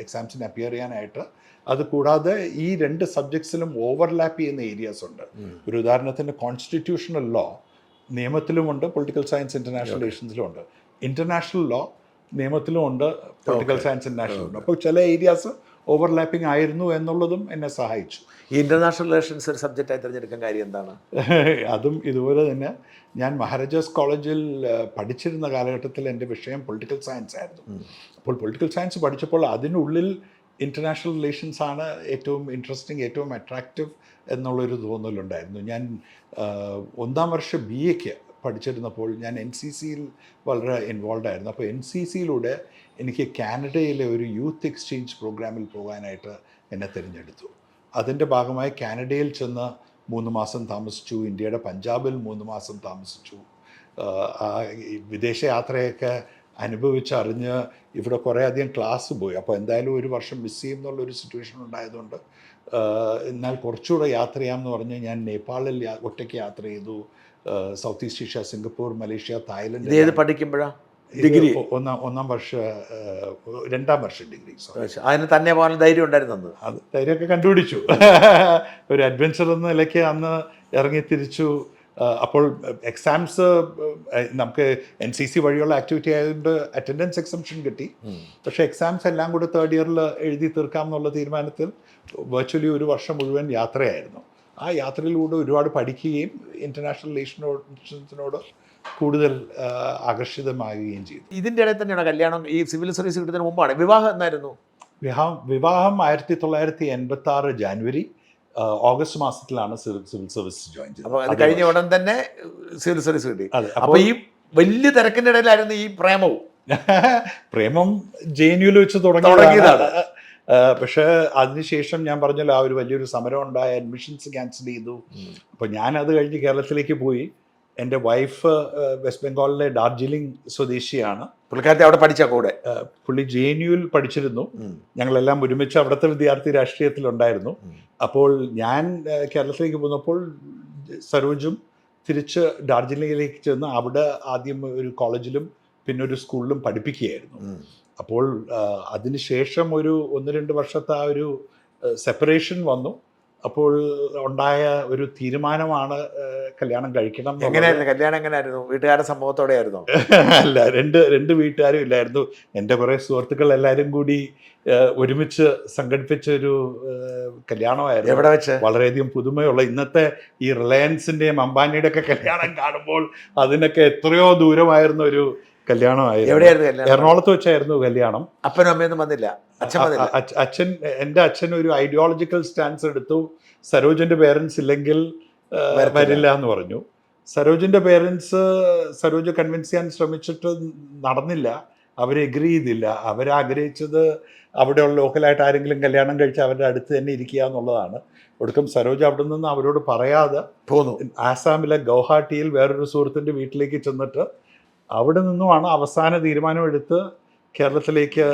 എക്സാംസിന് അപ്പിയർ ചെയ്യാനായിട്ട്. അതുകൂടാതെ ഈ 2 സബ്ജക്ട്സിലും ഓവർലാപ്പ് ചെയ്യുന്ന ഏരിയാസ് ഉണ്ട്. ഒരു ഉദാഹരണത്തിന് കോൺസ്റ്റിറ്റ്യൂഷണൽ ലോ നിയമത്തിലുമുണ്ട്, പൊളിറ്റിക്കൽ സയൻസ് ഇൻ്റർനാഷണൽ റിലേഷൻസിലും ഉണ്ട്. ഇൻ്റർനാഷണൽ ലോ നിയമത്തിലും ഉണ്ട്, പൊളിറ്റിക്കൽ സയൻസ് ഇൻ്റർനാഷണൽ ഉണ്ട്. അപ്പോൾ ചില ഏരിയാസ് ഓവർലാപ്പിംഗ് ആയിരുന്നു എന്നുള്ളതും എന്നെ സഹായിച്ചു. ഈ ഇൻ്റർനാഷണൽ റിലേഷൻസ് ഒരു സബ്ജക്റ്റായി തിരഞ്ഞെടുക്കാൻ കാര്യം എന്താണ്? അതും ഇതുപോലെ തന്നെ ഞാൻ മഹാരാജാസ് കോളേജിൽ പഠിച്ചിരുന്ന കാലഘട്ടത്തിൽ എൻ്റെ വിഷയം പൊളിറ്റിക്കൽ സയൻസ് ആയിരുന്നു. അപ്പോൾ പൊളിറ്റിക്കൽ സയൻസ് പഠിച്ചപ്പോൾ അതിനുള്ളിൽ ഇൻ്റർനാഷണൽ റിലേഷൻസ് ആണ് ഏറ്റവും ഇൻട്രസ്റ്റിംഗ്, ഏറ്റവും അട്രാക്റ്റീവ് എന്നുള്ളൊരു തോന്നലുണ്ടായിരുന്നു. ഞാൻ 1ാം വർഷ BA പഠിച്ചിരുന്നപ്പോൾ ഞാൻ NCCയിൽ വളരെ ഇൻവോൾവ് ആയിരുന്നു. അപ്പോൾ NCCയിലൂടെ എനിക്ക് കാനഡയിലെ ഒരു യൂത്ത് എക്സ്ചേഞ്ച് പ്രോഗ്രാമിൽ പോകാനായിട്ട് എന്നെ തിരഞ്ഞെടുത്തു. അതിൻ്റെ ഭാഗമായി കാനഡയിൽ ചെന്ന് 3 മാസം താമസിച്ചു. ഇന്ത്യയുടെ പഞ്ചാബിൽ 3 മാസം താമസിച്ചു. വിദേശ യാത്രയൊക്കെ അനുഭവിച്ചറിഞ്ഞ് ഇവിടെ കുറേ അധികം ക്ലാസ് പോയി. അപ്പോൾ എന്തായാലും ഒരു വർഷം മിസ് ചെയ്യും എന്നുള്ളൊരു സിറ്റുവേഷൻ ഉണ്ടായതുകൊണ്ട് എന്നാൽ കുറച്ചുകൂടെ യാത്ര ചെയ്യാമെന്ന് പറഞ്ഞ് ഞാൻ നേപ്പാളിൽ ഒറ്റയ്ക്ക് യാത്ര ചെയ്തു. South east Asia, Singapore, Malaysia, Thailand. ഏത് പഠിക്കുമ്പോഴാണ്? ഡിഗ്രി 1ാം വർഷ 2ാം വർഷ ഡിഗ്രി. അതിന് തന്നെ പോകാൻ ധൈര്യം ഉണ്ടായിരുന്നു? അത് ധൈര്യമൊക്കെ കണ്ടുപിടിച്ചു. ഒരു അഡ്വഞ്ചർ എന്ന നിലയ്ക്ക് അന്ന് ഇറങ്ങി തിരിച്ചു. അപ്പോൾ എക്സാംസ് നമുക്ക് NCC വഴിയുള്ള ആക്ടിവിറ്റി ആയതുകൊണ്ട് അറ്റൻഡൻസ് എക്സംഷൻ കിട്ടി. പക്ഷേ എക്സാംസ് എല്ലാം കൂടെ 3rd ഇയറിൽ എഴുതി തീർക്കാം എന്നുള്ള തീരുമാനത്തിൽ വെർച്വലി ഒരു വർഷം മുഴുവൻ യാത്രയായിരുന്നു. ആ യാത്രയിലൂടെ ഒരുപാട് പഠിക്കുകയും ഇൻ്റർനാഷണൽ റിലേഷൻസിനോട് കൂടുതൽ ആകർഷിതമാകുകയും ചെയ്തു. ഇതിൻ്റെ ഇടയിൽ തന്നെയാണ് കല്യാണം. ഈ സിവിൽ സർവീസ് കിട്ടുന്നതിന് മുമ്പാണ് വിവാഹം എന്നായിരുന്നു? വിവാഹം 1986 ജാനുവരി, ഓഗസ്റ്റ് മാസത്തിലാണ് സിവിൽ സർവീസ് ജോയിൻ ചെയ്തത്. അപ്പോൾ അത് കഴിഞ്ഞ ഉടൻ തന്നെ സിവിൽ സർവീസ് കിട്ടി. അപ്പോൾ ഈ വലിയ തിരക്കിൻ്റെ ഇടയിലായിരുന്നു ഈ പ്രേമവും. പ്രേമം JNUവിൽ വെച്ച് തുടങ്ങിയതാണ്. പക്ഷേ അതിനുശേഷം ഞാൻ പറഞ്ഞല്ലോ, ആ ഒരു വലിയൊരു സമരം ഉണ്ടായ, അഡ്മിഷൻസ് ക്യാൻസൽ ചെയ്തു. അപ്പോൾ ഞാനത് കഴിഞ്ഞ് കേരളത്തിലേക്ക് പോയി. എൻ്റെ വൈഫ് വെസ്റ്റ് ബംഗാളിലെ ഡാർജിലിംഗ് സ്വദേശിയാണ്. പുള്ളിക്കാരത്തെ അവിടെ പഠിച്ച കൂടെ? പുള്ളി JNUവിൽ പഠിച്ചിരുന്നു. ഞങ്ങളെല്ലാം ഒരുമിച്ച് അവിടുത്തെ വിദ്യാർത്ഥി രാഷ്ട്രീയത്തിലുണ്ടായിരുന്നു. അപ്പോൾ ഞാൻ കേരളത്തിലേക്ക് പോന്നപ്പോൾ സരോജും തിരിച്ച് ഡാർജിലിംഗിലേക്ക് ചെന്ന് അവിടെ ആദ്യം ഒരു കോളേജിലും പിന്നെ ഒരു സ്കൂളിലും പഠിപ്പിക്കുകയായിരുന്നു. അപ്പോൾ അതിനുശേഷം ഒരു 1-2 വർഷത്തെ ആ ഒരു സെപ്പറേഷൻ വന്നു. അപ്പോൾ ഉണ്ടായ ഒരു തീരുമാനമാണ് കല്യാണം കഴിക്കണം. എങ്ങനെയായിരുന്നു കല്യാണം? എങ്ങനെയായിരുന്നു? വീട്ടുകാരുടെ സമ്മതത്തോടെ ആയിരുന്നു? അല്ല, രണ്ട് വീട്ടുകാരും ഇല്ലായിരുന്നു. എൻ്റെ കുറേ സുഹൃത്തുക്കൾ എല്ലാവരും കൂടി ഒരുമിച്ച് സംഘടിപ്പിച്ച ഒരു കല്യാണമായിരുന്നു. എവിടെ വെച്ച്? വളരെയധികം പുതുമയുള്ള, ഇന്നത്തെ ഈ റിലയൻസിൻ്റെയും അംബാനിയുടെ ഒക്കെ കല്യാണം കാണുമ്പോൾ അതിനൊക്കെ എത്രയോ ദൂരമായിരുന്ന ഒരു കല്യാണമായിരുന്നു. എവിടെയായിരുന്നു കല്യാണം? എറണാകുളത്ത് വെച്ചായിരുന്നു കല്യാണം. അപ്പനും അമ്മയൊന്നും വന്നില്ല? എൻ്റെ അച്ഛൻ ഒരു ഐഡിയോളജിക്കൽ സ്റ്റാൻസ് എടുത്തു. സരോജിൻ്റെ പേരൻസ് ഇല്ലെങ്കിൽ വരില്ല എന്ന് പറഞ്ഞു. സരോജിൻ്റെ പേരൻസ് സരോജ് കൺവിൻസ് ചെയ്യാൻ ശ്രമിച്ചിട്ട് നടന്നില്ല. അവർ എഗ്രി ചെയ്തില്ല. അവരാഗ്രഹിച്ചത് അവിടെയുള്ള ലോക്കലായിട്ട് ആരെങ്കിലും കല്യാണം കഴിച്ച് അവരുടെ അടുത്ത് തന്നെ ഇരിക്കുക എന്നുള്ളതാണ്. ഒടുക്കം സരോജ് അവിടെ നിന്ന് അവരോട് പറയാതെ പോന്നു. ആസാമിലെ ഗൗഹാട്ടിയിൽ വേറൊരു സുഹൃത്തിൻ്റെ വീട്ടിലേക്ക് ചെന്നിട്ട് അവിടെ നിന്നുമാണ് അവസാന തീരുമാനമെടുത്ത് കേരളത്തിലേക്ക്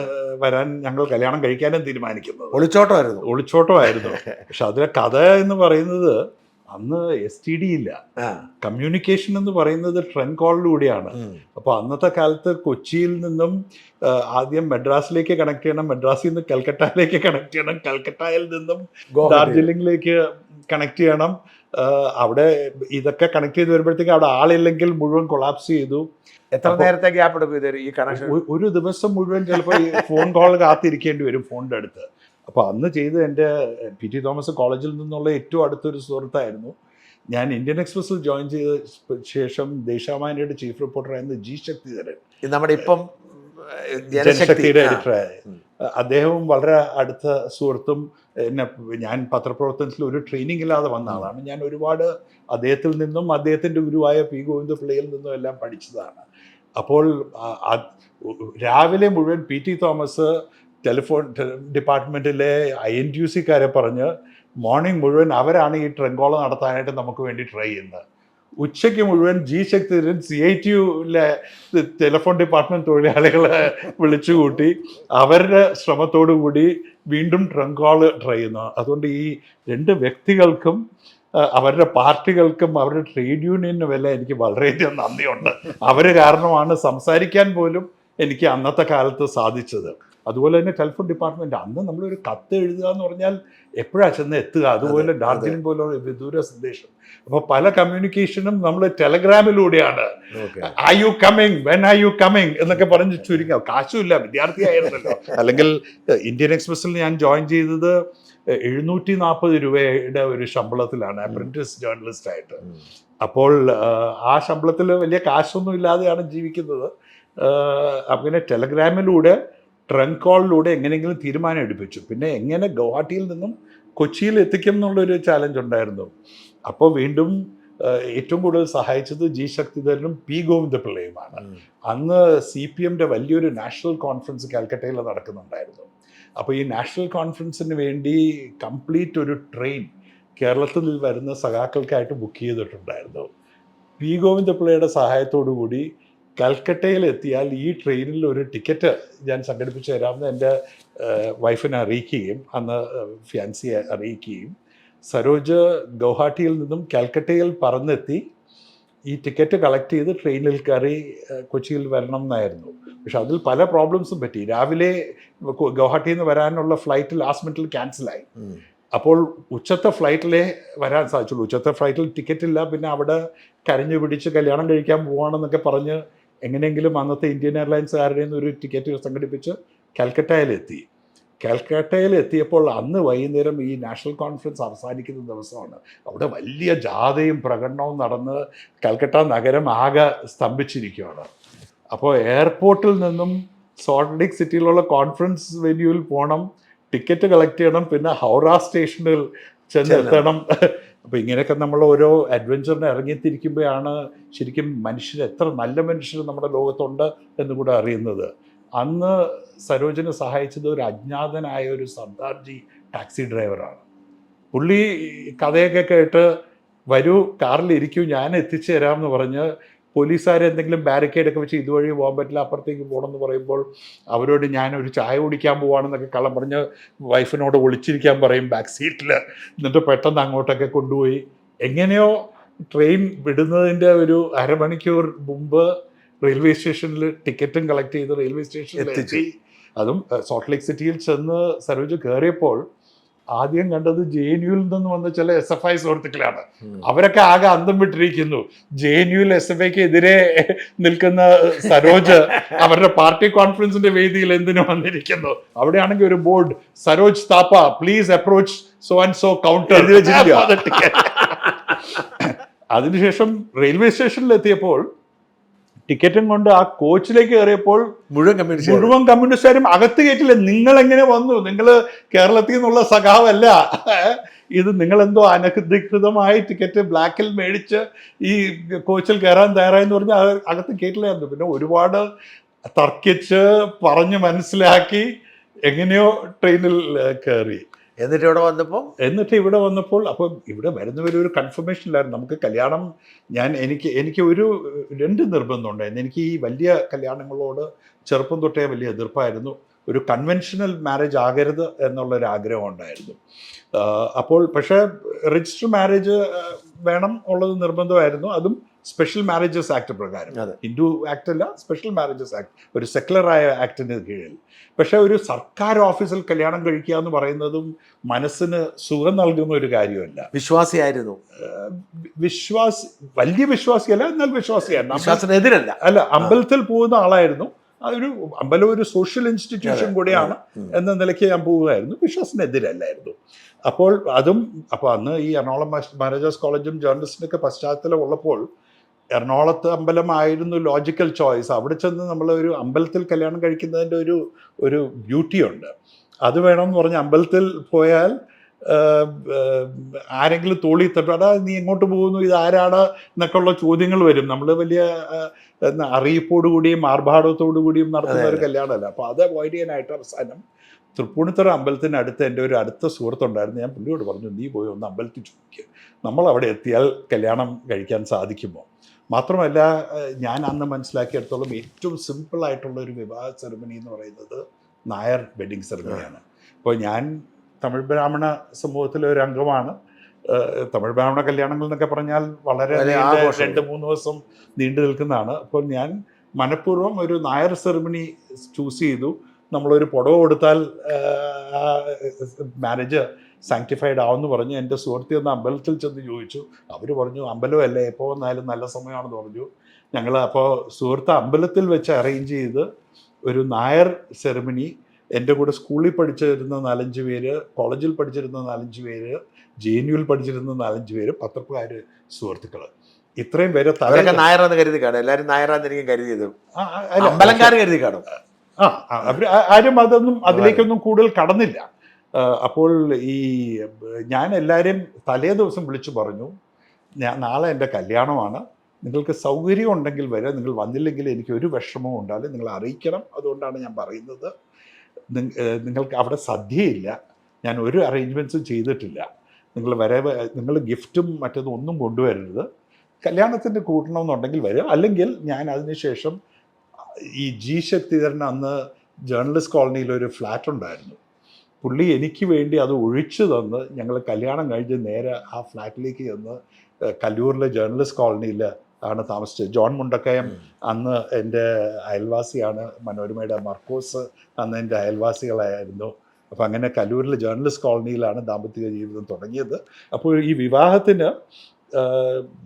വരാൻ ഞങ്ങൾ കല്യാണം കഴിക്കാനും തീരുമാനിക്കുന്നത്. ഒളിച്ചോട്ടമായിരുന്നു. പക്ഷെ അതിലെ കഥ എന്ന് പറയുന്നത്, അന്ന് STD ഇല്ല. കമ്മ്യൂണിക്കേഷൻ എന്ന് പറയുന്നത് ട്രെൻ കോളിലൂടെയാണ്. അപ്പോൾ അന്നത്തെ കാലത്ത് കൊച്ചിയിൽ നിന്നും ആദ്യം മദ്രാസിലേക്ക് കണക്ട് ചെയ്യണം, മദ്രാസിൽ നിന്ന് കൽക്കട്ടയിലേക്ക് കണക്ട് ചെയ്യണം, കൽക്കട്ടയിൽ നിന്നും ഡാർജിലിംഗിലേക്ക് കണക്ട് ചെയ്യണം. അവിടെ ഇതൊക്കെ കണക്ട് ചെയ്ത് വരുമ്പോഴത്തേക്ക് അവിടെ ആളില്ലെങ്കിൽ മുഴുവൻ കൊളാപ്സ് ചെയ്തു. എത്ര നേരത്തെ ഗ്യാപ്പ് എടുക്കും ഈ കണക്ഷൻ? ഒരു ദിവസം മുഴുവൻ ചിലപ്പോൾ ഈ ഫോൺ കോൾ കാത്തിരിക്കേണ്ടി വരും ഫോണിൻ്റെ അടുത്ത്. അപ്പോൾ അന്ന് ചെയ്ത് എൻ്റെ PT തോമസ് കോളേജിൽ നിന്നുള്ള ഏറ്റവും അടുത്തൊരു സുഹൃത്തായിരുന്നു. ഞാൻ ഇന്ത്യൻ എക്സ്പ്രസിൽ ജോയിൻ ചെയ്ത ശേഷം ദേശാഭിമാനിയുടെ ചീഫ് റിപ്പോർട്ടറായിരുന്ന G ശക്തിധരൻ, നമ്മുടെ ഇപ്പം ജനശക്തിയുടെ എഡിറ്ററായ അദ്ദേഹവും വളരെ അടുത്ത സുഹൃത്തും. ഞാൻ പത്രപ്രവർത്തനത്തിൽ ഒരു ട്രെയിനിങ് ഇല്ലാതെ വന്ന ആളാണ്. ഞാൻ ഒരുപാട് അദ്ദേഹത്തിൽ നിന്നും അദ്ദേഹത്തിൻ്റെ ഗുരുവായ P ഗോവിന്ദപിള്ളയിൽ നിന്നും എല്ലാം പഠിച്ചതാണ്. അപ്പോൾ രാവിലെ മുഴുവൻ PT തോമസ് ടെലിഫോൺ ഡിപ്പാർട്ട്മെൻറ്റിലെ INTUC-കാരെ പറഞ്ഞ് മോർണിംഗ് മുഴുവൻ അവരാണ് ഈ ട്രെങ്കോള നടത്താനായിട്ട് നമുക്ക് വേണ്ടി ട്രൈ ചെയ്യുന്നത്. ഉച്ചയ്ക്ക് മുഴുവൻ ജി ശക്തിധരൻ CITUവിലെ ടെലിഫോൺ ഡിപ്പാർട്ട്മെന്റ് തൊഴിലാളികളെ വിളിച്ചുകൂട്ടി അവരുടെ ശ്രമത്തോടു കൂടി വീണ്ടും ട്രങ്ക് കോൾ ട്രൈ ചെയ്യുന്നു. അതുകൊണ്ട് ഈ രണ്ട് വ്യക്തികൾക്കും അവരുടെ പാർട്ടികൾക്കും അവരുടെ ട്രേഡ് യൂണിയനും എല്ലാം എനിക്ക് വളരെയധികം നന്ദിയുണ്ട്. അവർ കാരണമാണ് സംസാരിക്കാൻ പോലും എനിക്ക് അന്നത്തെ കാലത്ത് സാധിച്ചത്. അതുപോലെ തന്നെ ടെലിഫോൺ ഡിപ്പാർട്ട്മെന്റ് അന്ന് നമ്മളൊരു കത്ത് എഴുതുക എന്ന് പറഞ്ഞാൽ എപ്പോഴാണ് ചെന്ന് എത്തുക. അതുപോലെ ഡാർജിലിംഗ് പോലെ വിദൂര സന്ദേശം. അപ്പോൾ പല കമ്മ്യൂണിക്കേഷനും നമ്മൾ ടെലഗ്രാമിലൂടെയാണ്. Are you coming, when are you coming എന്നൊക്കെ പറഞ്ഞ് ചുരുങ്ങാം. കാശുമില്ല, വിദ്യാർത്ഥിയായിരുന്നല്ലോ. അല്ലെങ്കിൽ ഇന്ത്യൻ എക്സ്പ്രസിൽ ഞാൻ ജോയിൻ ചെയ്തത് 740 രൂപയുടെ ഒരു ശമ്പളത്തിലാണ്, അപ്രന്റീസ് ജേർണലിസ്റ്റ് ആയിട്ട്. അപ്പോൾ ആ ശമ്പളത്തിൽ വലിയ കാശൊന്നും ഇല്ലാതെയാണ് ജീവിക്കുന്നത്. അങ്ങനെ ടെലഗ്രാമിലൂടെ ട്രങ്ക് കോളിലൂടെ എങ്ങനെയെങ്കിലും തീരുമാനം എടുപ്പിച്ചു. പിന്നെ എങ്ങനെ ഗുവാഹട്ടിയിൽ നിന്നും കൊച്ചിയിൽ എത്തിക്കും എന്നുള്ളൊരു ചാലഞ്ച് ഉണ്ടായിരുന്നു. അപ്പോൾ വീണ്ടും ഏറ്റവും കൂടുതൽ സഹായിച്ചത് ജി ശക്തിധരനും പി ഗോവിന്ദപിള്ളയുമാണ്. അന്ന് CPMന്റെ വലിയൊരു നാഷണൽ കോൺഫറൻസ് കാൽക്കട്ടയിൽ നടക്കുന്നുണ്ടായിരുന്നു. അപ്പോൾ ഈ നാഷണൽ കോൺഫറൻസിന് വേണ്ടി കംപ്ലീറ്റ് ഒരു ട്രെയിൻ കേരളത്തിൽ വരുന്ന സഖാക്കൾക്കായിട്ട് ബുക്ക് ചെയ്തിട്ടുണ്ടായിരുന്നു. പി ഗോവിന്ദപിള്ളയുടെ സഹായത്തോടു കൂടി കൽക്കട്ടയിൽ എത്തിയാൽ ഈ ട്രെയിനിൽ ഒരു ടിക്കറ്റ് ഞാൻ സംഘടിപ്പിച്ചു തരാമെന്ന് എൻ്റെ വൈഫിനെ അറിയിക്കുകയും അന്ന് ഫിയാൻസിയെ അറിയിക്കുകയും സരോജ് ഗുവാഹട്ടിയിൽ നിന്നും കൽക്കട്ടയിൽ പറന്നെത്തി ഈ ടിക്കറ്റ് കളക്ട് ചെയ്ത് ട്രെയിനിൽ കയറി കൊച്ചിയിൽ വരണം എന്നായിരുന്നു. പക്ഷെ അതിൽ പല പ്രോബ്ലംസും പറ്റി. രാവിലെ ഗുവാഹട്ടിയിൽ നിന്ന് വരാനുള്ള ഫ്ലൈറ്റ് ലാസ്റ്റ് മിനിറ്റിൽ ക്യാൻസലായി. അപ്പോൾ ഉച്ചത്തെ ഫ്ലൈറ്റിലേ വരാൻ സാധിച്ചുള്ളൂ. ഉച്ചത്തെ ഫ്ലൈറ്റിൽ ടിക്കറ്റ് ഇല്ല. പിന്നെ അവിടെ കരഞ്ഞു പിടിച്ച് കല്യാണം കഴിക്കാൻ പോവാണെന്നൊക്കെ പറഞ്ഞ് എങ്ങനെയെങ്കിലും അന്നത്തെ ഇന്ത്യൻ എയർലൈൻസുകാരുടെ നിന്ന് ഒരു ടിക്കറ്റ് സംഘടിപ്പിച്ച് കൽക്കട്ടയിലെത്തി. കൽക്കട്ടയിൽ എത്തിയപ്പോൾ അന്ന് വൈകുന്നേരം ഈ നാഷണൽ കോൺഫറൻസ് അവസാനിക്കുന്ന ദിവസമാണ്. അവിടെ വലിയ ജാഥയും പ്രകടനവും നടന്ന് കൽക്കട്ട നഗരം ആകെ സ്തംഭിച്ചിരിക്കുകയാണ്. അപ്പോൾ എയർപോർട്ടിൽ നിന്നും സോൾട്ട് ലേക്ക് സിറ്റിയിലുള്ള കോൺഫറൻസ് വെന്യൂവിൽ പോകണം, ടിക്കറ്റ് കളക്ട് ചെയ്യണം, പിന്നെ ഹൗറ സ്റ്റേഷനിൽ ചെന്നെത്തണം. അപ്പോൾ ഇങ്ങനെയൊക്കെ നമ്മൾ ഓരോ അഡ്വഞ്ചറിന് ഇറങ്ങിത്തിരിക്കുമ്പോഴാണ് ശരിക്കും മനുഷ്യർ, എത്ര നല്ല മനുഷ്യർ നമ്മുടെ ലോകത്തുണ്ട് എന്ന് കൂടെ അറിയുന്നത്. അന്ന് സരോജിനെ സഹായിച്ചത് ഒരു അജ്ഞാതനായ ഒരു സർദാർജി ടാക്സി ഡ്രൈവറാണ്. പുള്ളി കഥയൊക്കെ കേട്ട് വരൂ, കാറിൽ ഇരിക്കൂ, ഞാൻ എത്തിച്ചു തരാമെന്ന് പറഞ്ഞ് പോലീസുകാർ എന്തെങ്കിലും ബാരിക്കേഡൊക്കെ വെച്ച് ഇതുവഴി പോകാൻ പറ്റില്ല, അപ്പുറത്തേക്ക് പോകണമെന്ന് പറയുമ്പോൾ അവരോട് ഞാനൊരു ചായ കുടിക്കാൻ പോവാണെന്നൊക്കെ കള്ളം പറഞ്ഞ് വൈഫിനോട് ഒളിച്ചിരിക്കാൻ പറയും ബാക്ക് സീറ്റിൽ. എന്നിട്ട് പെട്ടെന്ന് അങ്ങോട്ടൊക്കെ കൊണ്ടുപോയി എങ്ങനെയോ ട്രെയിൻ വിടുന്നതിൻ്റെ ഒരു അരമണിക്കൂർ മുമ്പ് റെയിൽവേ സ്റ്റേഷനിൽ ടിക്കറ്റും കളക്ട് ചെയ്ത് റെയിൽവേ സ്റ്റേഷനിൽ എത്തി. അതും സോൾട്ട് ലേക്ക് സിറ്റിയിൽ ചെന്ന് സരോജ് കയറിയപ്പോൾ ആദ്യം കണ്ടത് JNUവിൽ നിന്ന് വന്ന ചില SFI സുഹൃത്തുക്കളാണ്. അവരൊക്കെ ആകെ അന്തം വിട്ടിരിക്കുന്നു. JNUവിൽ SFIക്ക് എതിരെ നിൽക്കുന്ന സരോജ് അവരുടെ പാർട്ടി കോൺഫറൻസിന്റെ വേദിയിൽ എന്തിനു വന്നിരിക്കുന്നു? അവിടെയാണെങ്കിൽ ഒരു board, Saroj Thapa please approach so and so counter. അതിനുശേഷം റെയിൽവേ സ്റ്റേഷനിൽ എത്തിയപ്പോൾ ടിക്കറ്റും കൊണ്ട് ആ കോച്ചിലേക്ക് കയറിയപ്പോൾ മുഴുവൻ കമ്മ്യൂണിസ്റ്റുകാരും അകത്ത് കയറ്റില്ല. നിങ്ങൾ എങ്ങനെ വന്നു? നിങ്ങൾ കേരളത്തിൽ നിന്നുള്ള സഖാവല്ല, ഇത് നിങ്ങളെന്തോ അനധികൃതമായി ടിക്കറ്റ് ബ്ലാക്കിൽ മേടിച്ച് ഈ കോച്ചിൽ കയറാൻ തയ്യാറായെന്ന് പറഞ്ഞാൽ അകത്ത് കയറ്റില്ലായിരുന്നു. പിന്നെ ഒരുപാട് തർക്കിച്ച് പറഞ്ഞ് മനസ്സിലാക്കി എങ്ങനെയോ ട്രെയിനിൽ കയറി. എന്നിട്ട് ഇവിടെ വന്നപ്പോൾ അപ്പം ഇവിടെ വരുന്നവരൊരു കൺഫർമേഷനിലായിരുന്നു. നമുക്ക് കല്യാണം, എനിക്ക് ഒരു 2 നിർബന്ധമുണ്ടായിരുന്നു. എനിക്ക് ഈ വലിയ കല്യാണങ്ങളോട് ചെറുപ്പം തൊട്ടേ വലിയ എതിർപ്പായിരുന്നു. ഒരു കൺവെൻഷണൽ മാരേജ് ആകരുത് എന്നുള്ളൊരു ആഗ്രഹം ഉണ്ടായിരുന്നു. അപ്പോൾ പക്ഷേ രജിസ്റ്റർ മാരേജ് വേണം ഉള്ളത് നിർബന്ധമായിരുന്നു. അതും സ്പെഷ്യൽ മാരേജസ് ആക്ട് പ്രകാരം, ഹിന്ദു ആക്ട് അല്ല, സ്പെഷ്യൽ മാരേജസ് ആക്ട്, ഒരു സെക്കുലറായ ആക്ടിന് കീഴിൽ. പക്ഷെ ഒരു സർക്കാർ ഓഫീസിൽ കല്യാണം കഴിക്കുക എന്ന് പറയുന്നതും മനസ്സിന് സുഖം നൽകുന്ന ഒരു കാര്യമല്ല. വിശ്വാസിയായിരുന്നു, വലിയ വിശ്വാസിയല്ല, എന്നാൽ വിശ്വാസിയായിരുന്നു, അല്ല, അമ്പലത്തിൽ പോകുന്ന ആളായിരുന്നു. അതൊരു അമ്പലം ഒരു സോഷ്യൽ ഇൻസ്റ്റിറ്റ്യൂഷൻ കൂടിയാണ് എന്ന നിലയ്ക്ക് ഞാൻ പോവുകയായിരുന്നു. വിശ്വാസത്തിനെതിരല്ലായിരുന്നു. അപ്പോൾ അന്ന് ഈ എറണാകുളം മഹാരാജാസ് കോളേജും ജേർണലിസ്റ്റിനൊക്കെ പശ്ചാത്തലം ഉള്ളപ്പോൾ എറണാകുളത്ത് അമ്പലമായിരുന്നു ലോജിക്കൽ ചോയ്സ്. അവിടെ ചെന്ന് നമ്മൾ ഒരു അമ്പലത്തിൽ കല്യാണം കഴിക്കുന്നതിൻ്റെ ഒരു ബ്യൂട്ടി ഉണ്ട്. അത് വേണമെന്ന് പറഞ്ഞ് അമ്പലത്തിൽ പോയാൽ ആരെങ്കിലും തോളി തട്ടാ നീ എങ്ങോട്ട് പോകുന്നു, ഇത് ആരാണ് എന്നൊക്കെ ഉള്ള ചോദ്യങ്ങൾ വരും. നമ്മൾ വലിയ അറിയിപ്പോടുകൂടിയും ആർഭാടത്തോടു കൂടിയും നടത്തുന്ന ഒരു കല്യാണമല്ല. അപ്പോൾ അത് അവോയ്ഡ് ചെയ്യാനായിട്ട് അവസാനം തൃപ്പൂണിത്തുറ അമ്പലത്തിനടുത്ത് എൻ്റെ ഒരു അടുത്ത സുഹൃത്തുണ്ടായിരുന്നു. ഞാൻ പുള്ളിയോട് പറഞ്ഞു, നീ പോയി ഒന്ന് അമ്പലത്തിൽ ചോദിക്കുക, നമ്മൾ അവിടെ എത്തിയാൽ കല്യാണം കഴിക്കാൻ സാധിക്കുമോ. മാത്രമല്ല, ഞാൻ അന്ന് മനസ്സിലാക്കിയെടുത്തോളം ഏറ്റവും സിമ്പിളായിട്ടുള്ള ഒരു വിവാഹ സെറിമണി എന്ന് പറയുന്നത് നായർ വെഡിങ് സെറിമണിയാണ്. അപ്പോൾ ഞാൻ തമിഴ് ബ്രാഹ്മണ സമൂഹത്തിലെ ഒരു അംഗമാണ്. തമിഴ് ബ്രാഹ്മണ കല്യാണങ്ങൾ എന്നൊക്കെ പറഞ്ഞാൽ വളരെ 2-3 ദിവസം നീണ്ടു നിൽക്കുന്നതാണ്. അപ്പോൾ ഞാൻ മനഃപൂർവ്വം ഒരു നായർ സെറിമണി ചൂസ് ചെയ്തു. നമ്മളൊരു പുടവ കൊടുത്താൽ മാരേജ് സാങ്ക്ടിഫൈഡ് ആവുമെന്ന് പറഞ്ഞു. എൻ്റെ സുഹൃത്തി ഒന്ന് അമ്പലത്തിൽ ചെന്ന് ചോദിച്ചു. അവർ പറഞ്ഞു, അമ്പലമല്ലേ, എപ്പോൾ വന്നാലും നല്ല സമയമാണെന്ന് പറഞ്ഞു. ഞങ്ങൾ അപ്പോൾ സുഹൃത്ത് അമ്പലത്തിൽ വെച്ച് അറേഞ്ച് ചെയ്ത് ഒരു നായർ സെറിമണി. എൻ്റെ കൂടെ സ്കൂളിൽ പഠിച്ചിരുന്ന 4-5 പേര്, കോളേജിൽ പഠിച്ചിരുന്ന 4-5 പേര്, JNUവിൽ പഠിച്ചിരുന്ന 4-5 പേര്, പത്രക്കാർ സുഹൃത്തുക്കൾ, ഇത്രയും പേര് നായറാന്ന് കരുതി കാണും. എല്ലാവരും നായറാന്നിരിക്കും കരുതിയത്, അമ്പലംകാർ കരുതി കാണും. അവർ ആരും അതൊന്നും അതിലേക്കൊന്നും കൂടുതൽ കടന്നില്ല. അപ്പോൾ ഈ ഞാൻ എല്ലാവരെയും തലേ ദിവസം വിളിച്ചു പറഞ്ഞു, നാളെ എൻ്റെ കല്യാണമാണ്, നിങ്ങൾക്ക് സൗകര്യം ഉണ്ടെങ്കിൽ വരെ, നിങ്ങൾ വന്നില്ലെങ്കിൽ എനിക്ക് ഒരു വിഷമവും ഉണ്ടാവില്ല, നിങ്ങൾ അറിയിക്കണം. അതുകൊണ്ടാണ് ഞാൻ പറയുന്നത്. നിങ്ങൾക്ക് അവിടെ സദ്യയില്ല, ഞാൻ ഒരു അറേഞ്ച്മെൻറ്റ്സും ചെയ്തിട്ടില്ല, നിങ്ങൾ ഗിഫ്റ്റും മറ്റതും ഒന്നും കൊണ്ടുവരരുത്. കല്യാണത്തിന് കൂട്ടണമെന്നുണ്ടെങ്കിൽ വരിക, അല്ലെങ്കിൽ ഞാൻ അതിനുശേഷം ഈ ജി ശക്തിധരൻ അന്ന് ജേർണലിസ്റ്റ് കോളനിയിൽ ഒരു ഫ്ലാറ്റ് ഉണ്ടായിരുന്നു. പുള്ളി എനിക്ക് വേണ്ടി അത് ഒഴിച്ചു തന്ന് ഞങ്ങൾ കല്യാണം കഴിഞ്ഞ് നേരെ ആ ഫ്ലാറ്റിലേക്ക് ചെന്ന് കല്ലൂരിലെ ജേർണലിസ്റ്റ് കോളനിയിൽ ആണ് താമസിച്ചത്. ജോൺ മുണ്ടക്കയം അന്ന് എൻ്റെ അയൽവാസിയാണ്, മനോരമയുടെ മർക്കോസ് അന്ന് എൻ്റെ അയൽവാസികളായിരുന്നു. അപ്പോൾ അങ്ങനെ കല്ലൂരിലെ ജേർണലിസ്റ്റ് കോളനിയിലാണ് ദാമ്പത്തിക ജീവിതം തുടങ്ങിയത്. അപ്പോൾ ഈ വിവാഹത്തിന്